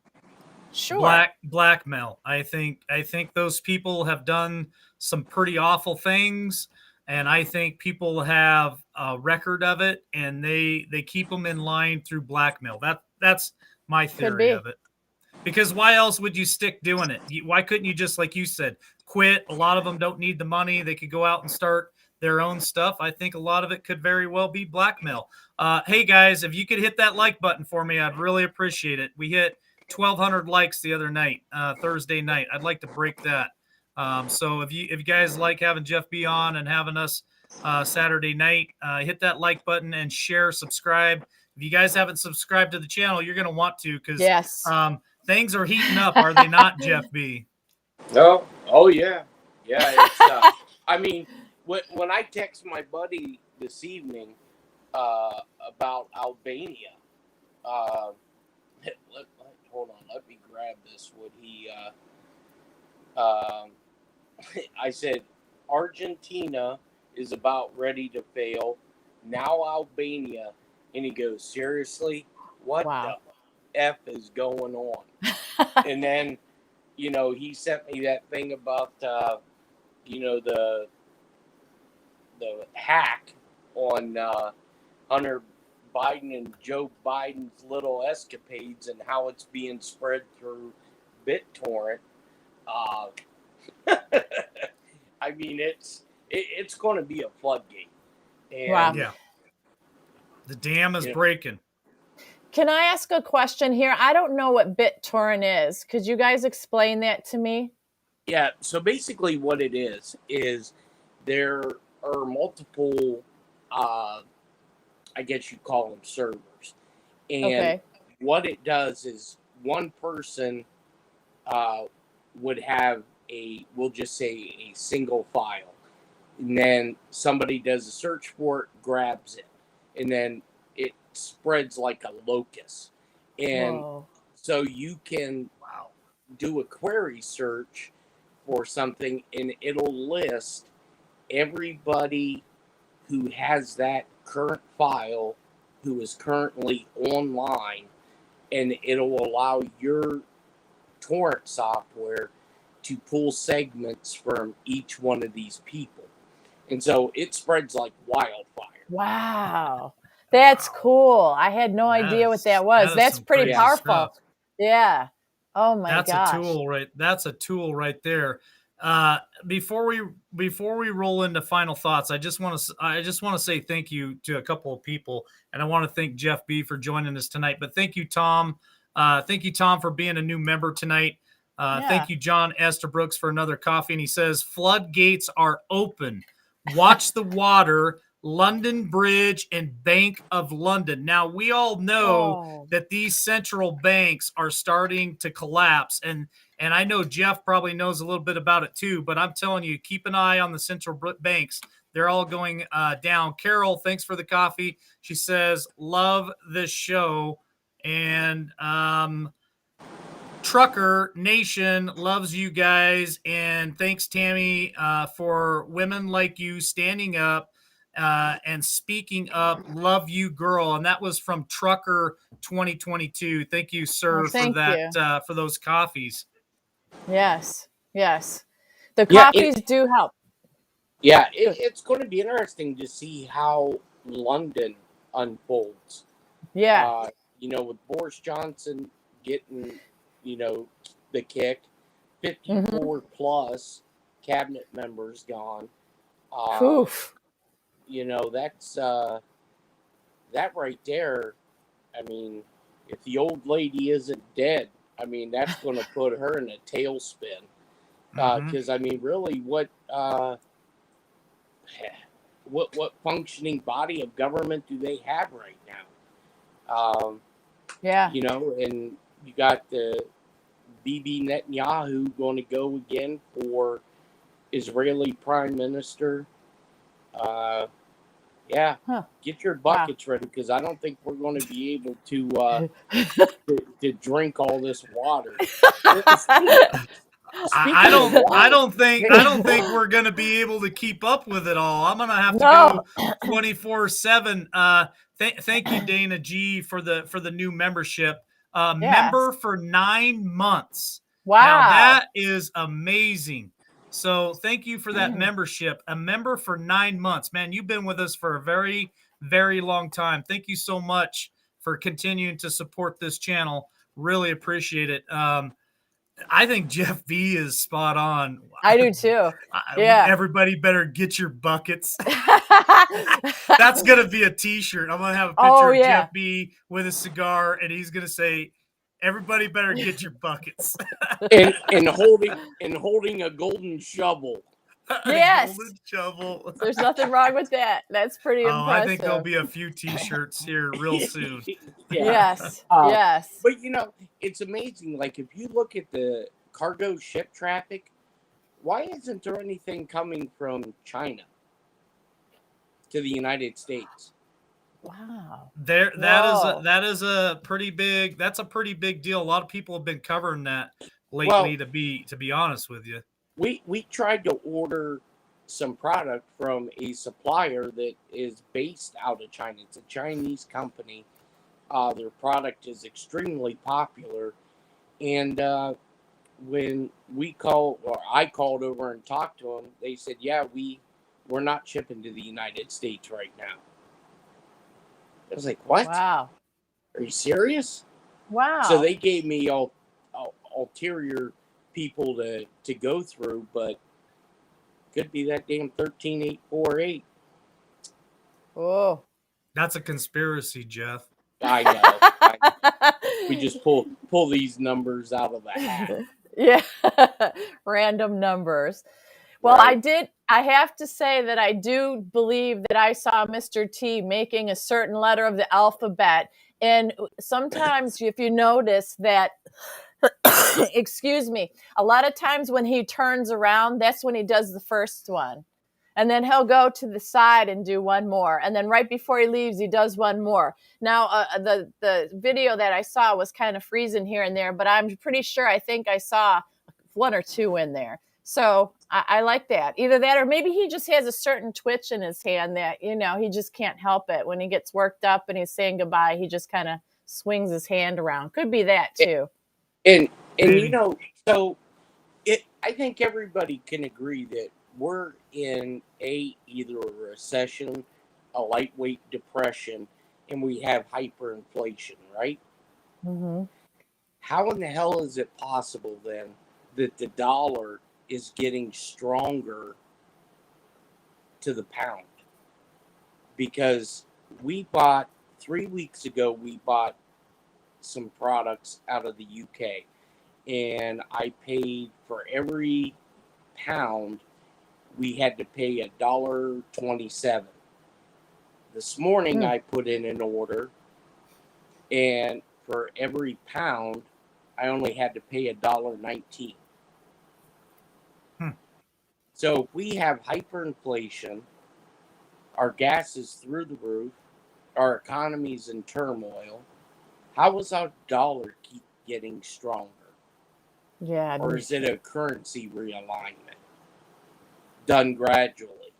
Sure. Blackmail. I think those people have done some pretty awful things, and I think people have a record of it, and they keep them in line through blackmail. That's my theory of it. Because why else would you stick doing it? Why couldn't you just, like you said, quit? A lot of them don't need the money. They could go out and start their own stuff. I think a lot of it could very well be blackmail. Hey, guys, if you could hit that like button for me, I'd really appreciate it. We hit 1,200 likes the other night, Thursday night. I'd like to break that. So if you guys like having Jeff be on and having us Saturday night, hit that like button and share, subscribe. If you guys haven't subscribed to the channel, you're going to want to, because things are heating up, are they not, Jeff B? No. Oh, yeah. Yeah. It's, I mean, when I text my buddy this evening about Albania, hold on, let me grab this. I said, Argentina is about ready to fail. Now Albania. And he goes, seriously? What the? F is going on? And then, he sent me that thing about, the hack on Hunter Biden and Joe Biden's little escapades and how it's being spread through BitTorrent. I mean, it's going to be a floodgate. And, Wow. Yeah. The dam is breaking. Can I ask a question here? I don't know what BitTorrent is. Could you guys explain that to me? Yeah, so basically what it is there are multiple, I guess you call them servers. And what it does is one person would have we'll just say a single file. And then somebody does a search for it, grabs it, and then it spreads like a locust. And so you can do a query search for something, and it'll list everybody who has that current file who is currently online, and it'll allow your torrent software to pull segments from each one of these people. And so it spreads like wildfire. Wow. That's cool. I had no idea what that was. That's pretty powerful. Stuff. Yeah. Oh my gosh. That's a tool right there. Before we roll into final thoughts, I just want to say thank you to a couple of people, and I want to thank Jeff B for joining us tonight. But thank you, Tom. Thank you, Tom, for being a new member tonight. Thank you, John Estabrooks, for another coffee. And he says, floodgates are open. Watch the water, London Bridge and Bank of London. Now, we all know that these central banks are starting to collapse. And I know Jeff probably knows a little bit about it too, but I'm telling you, keep an eye on the central banks. They're all going down. Carol, thanks for the coffee. She says, love this show. And Trucker Nation loves you guys, and thanks, Tammy, for women like you standing up and speaking up. Love you, girl. And that was from Trucker 2022. Thank you, sir, for that. For those coffees. Yes, the coffees do help. Yeah, it's going to be interesting to see how London unfolds. Yeah, with Boris Johnson getting the kick, 54 plus cabinet members gone. That's that right there. I mean, if the old lady isn't dead, I mean, that's going to put her in a tailspin. Because I mean, really, what functioning body of government do they have right now? And you got the Bibi Netanyahu going to go again for Israeli Prime Minister. Get your buckets ready, because I don't think we're going to be able to drink all this water. I don't think we're going to be able to keep up with it all. I'm going to have to go 24/7. Thank you, Dana G, for the new membership. Member for 9 months. Wow. Now that is amazing. So thank you for that membership. A member for 9 months. Man, you've been with us for a very, very long time. Thank you so much for continuing to support this channel. Really appreciate it. I think Jeff B is spot on. I do too. Everybody better get your buckets. That's going to be a t-shirt. I'm going to have a picture of Jeff B with a cigar, and he's going to say, everybody better get your buckets. and holding a golden shovel. Yes. Golden shovel. There's nothing wrong with that. That's pretty impressive. I think there'll be a few t-shirts here real soon. Yes. But it's amazing. Like, if you look at the cargo ship traffic, why isn't there anything coming from China to the United States? Wow. That is a pretty big deal. A lot of people have been covering that lately, to be honest with you. We tried to order some product from a supplier that is based out of China. It's a Chinese company, Their product is extremely popular. And when I called over and talked to them, they said, "Yeah, we're not shipping to the United States right now." I was like, "What? Wow. Are you serious?" Wow. So they gave me ulterior people to go through, but could be that damn 13848. Oh. That's a conspiracy, Jeff. I know. We just pull these numbers out of the hat. Yeah. Random numbers. Well, Right. I have to say that I do believe that I saw Mr. T making a certain letter of the alphabet. And sometimes if you notice that, excuse me, a lot of times when he turns around, that's when he does the first one. And then he'll go to the side and do one more. And then right before he leaves, he does one more. Now, the video that I saw was kind of freezing here and there, but I'm pretty sure I think I saw one or two in there. So I like that. Either that or maybe he just has a certain twitch in his hand that, he just can't help it. When he gets worked up and he's saying goodbye, he just kind of swings his hand around. Could be that too. And Maybe. so I think everybody can agree that we're in either a recession, a lightweight depression, and we have hyperinflation, right? Mm-hmm. How in the hell is it possible then that the dollar is getting stronger to the pound? Because 3 weeks ago, we bought some products out of the UK, and I paid for every pound, we had to pay $1.27. This morning, I put in an order, and for every pound, I only had to pay $1.19. So if we have hyperinflation, our gas is through the roof, our economy's in turmoil, how is our dollar keep getting stronger? Yeah. Or is it a currency realignment done gradually?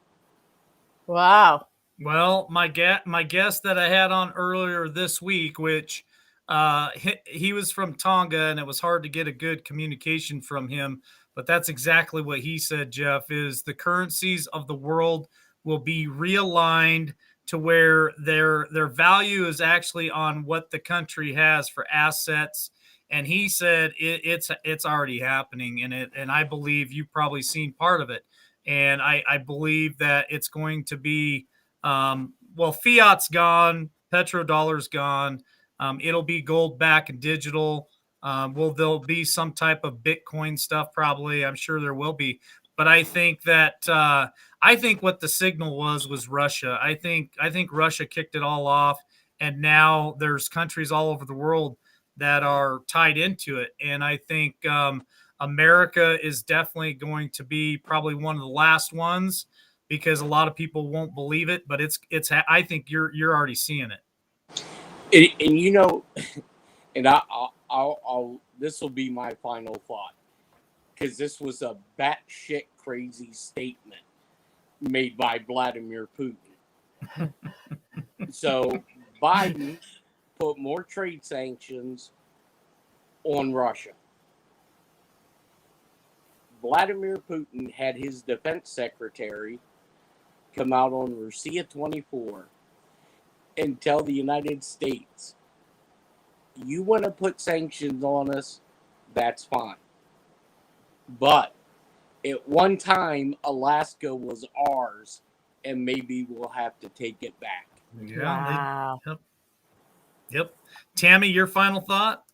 Wow. Well, my guest that I had on earlier this week, which he was from Tonga, and it was hard to get a good communication from him. But that's exactly what he said, Jeff, is the currencies of the world will be realigned to where their value is actually on what the country has for assets. And he said it's already happening, and I believe you've probably seen part of it. And I believe that it's going to be well, fiat's gone, petrodollar's gone. It'll be gold back and digital. There'll be some type of Bitcoin stuff? Probably. I'm sure there will be. But I think that I think what the signal was Russia. I think Russia kicked it all off, and now there's countries all over the world that are tied into it. And I think America is definitely going to be probably one of the last ones, because a lot of people won't believe it. But it's I think you're already seeing it. And I'll this will be my final thought, because this was a batshit crazy statement made by Vladimir Putin. So Biden put more trade sanctions on Russia. Vladimir Putin had his defense secretary come out on Russia 24 and tell the United States, you want to put sanctions on us, that's fine. But at one time, Alaska was ours, and maybe we'll have to take it back. Yeah. Wow. Yep. Tammy, your final thought?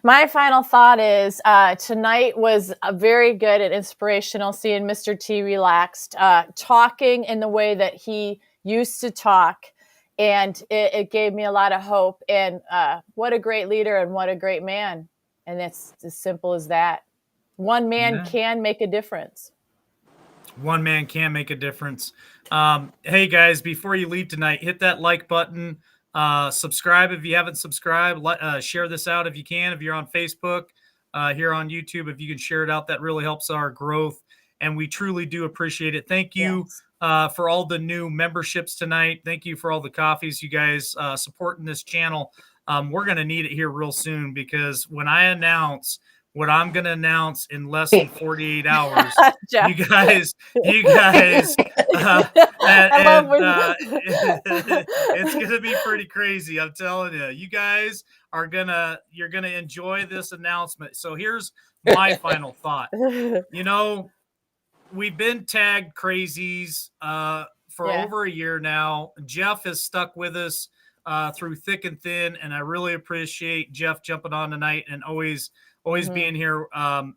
My final thought is tonight was a very good and inspirational, seeing Mr. T relaxed, talking in the way that he used to talk. And it gave me a lot of hope. And what a great leader and what a great man. And it's as simple as that. One man can make a difference. One man can make a difference. Hey, guys, before you leave tonight, hit that like button. Subscribe if you haven't subscribed. Share this out if you can. If you're on Facebook, here on YouTube, if you can share it out, that really helps our growth. And we truly do appreciate it. Thank you, for all the new memberships tonight. Thank you for all the coffees, you guys supporting this channel. We're going to need it here real soon, because when I announce what I'm going to announce in less than 48 hours, Jeff. you guys, it's going to be pretty crazy. I'm telling you, you guys you're going to enjoy this announcement. So here's my final thought. You know, we've been tagged crazies for over a year now. Jeff has stuck with us through thick and thin, and I really appreciate Jeff jumping on tonight and always being here,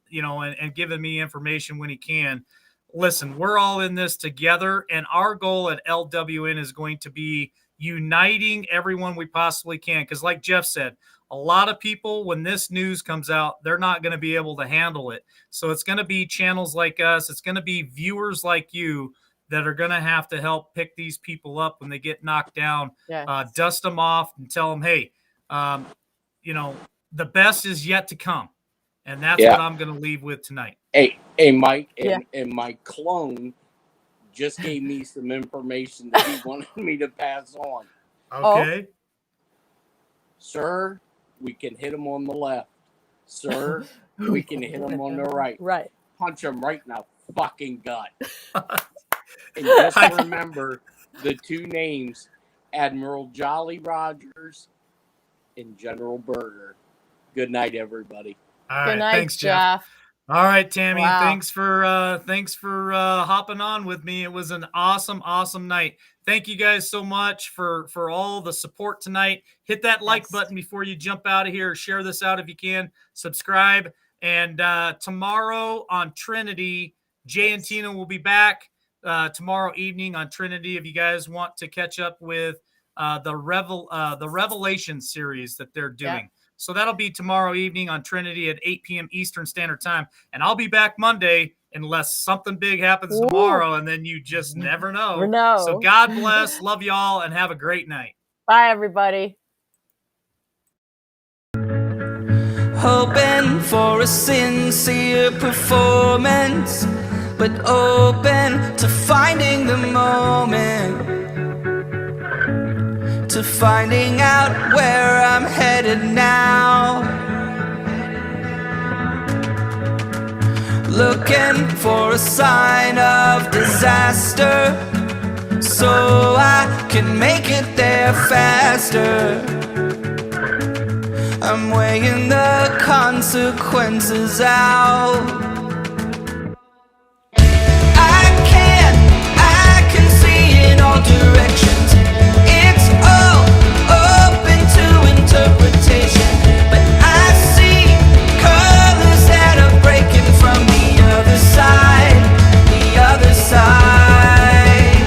you know, and giving me information when he can. Listen, we're all in this together, and our goal at LWN is going to be uniting everyone we possibly can. Because like Jeff said, a lot of people, when this news comes out, they're not going to be able to handle it. So it's going to be channels like us. It's going to be viewers like you that are going to have to help pick these people up when they get knocked down, dust them off and tell them, hey, you know, the best is yet to come. And that's what I'm going to leave with tonight. Hey, Mike, and my clone just gave me some information that he wanted me to pass on. Okay. Sir, we can hit him on the left. Sir, we can hit him on the right. Right. Punch him right in the fucking gut. And just remember the two names, Admiral Jolly Rogers and General Berger. Good night, everybody. All right, Good night, thanks, Jeff. All right, Tammy. Wow. Thanks for hopping on with me. It was an awesome night. Thank you guys so much for all the support tonight. Hit that like button before you jump out of here. Share this out if you can. Subscribe. And tomorrow on Trinity, Jay and Tina will be back tomorrow evening on Trinity. If you guys want to catch up with the Revelation series that they're doing. Yeah. So that'll be tomorrow evening on Trinity at 8 p.m. Eastern Standard Time. And I'll be back Monday unless something big happens tomorrow, and then you just never know. So God bless. Love y'all, and have a great night. Bye, everybody. Hoping for a sincere performance, but open to finding the moment, to finding out where I'm headed now. Looking for a sign of disaster, so I can make it there faster. I'm weighing the consequences out. I can see in all directions. It's all open to interpretation, but I see colors that are breaking from the other side, the other side.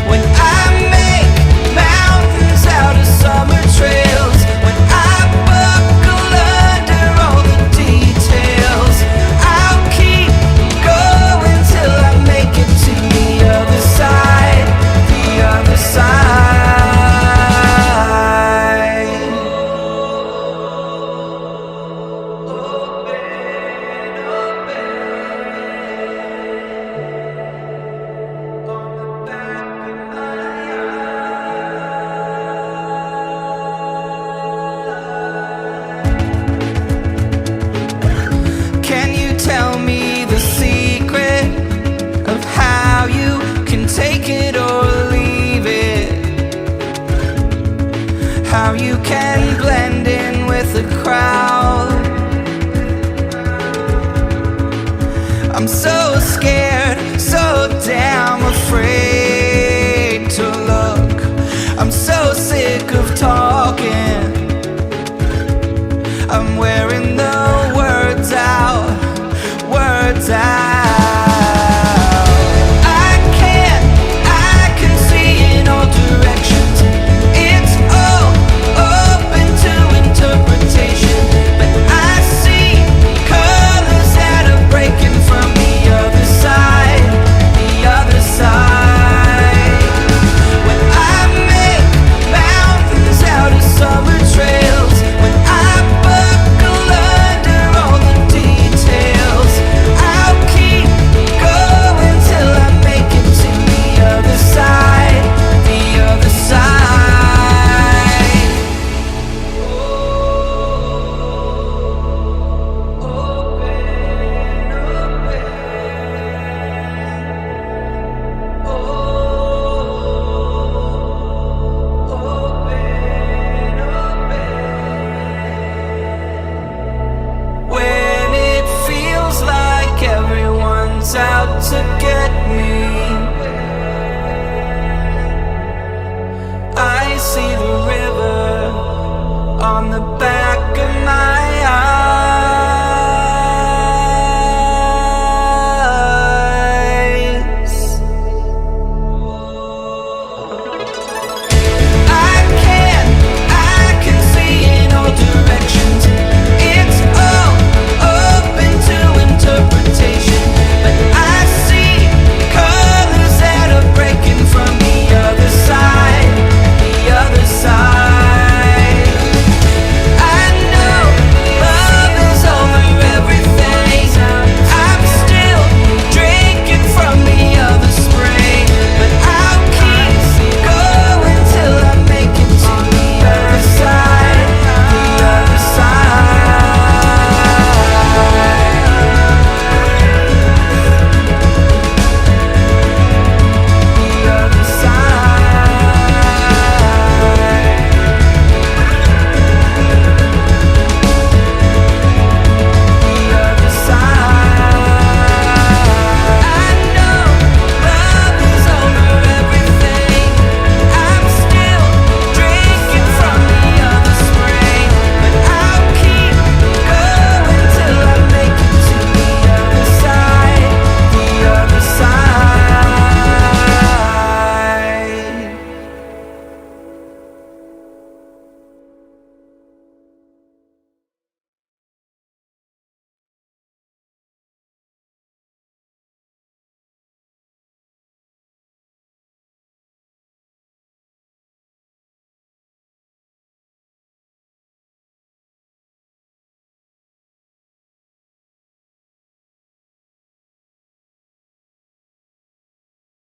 When I make mountains out of summer trails, when I buckle under all the details, I'll keep going till I make it to the other side, the other side. Can you tell me the secret of how you can take it or leave it? How you can blend in with the crowd? I'm so scared, so damn afraid to look. I'm so sick of talking. I'm wearing the words out, words out. I can see in all directions. It's all open to interpretation, but I see colors that are breaking from the other side, the other side. on the back.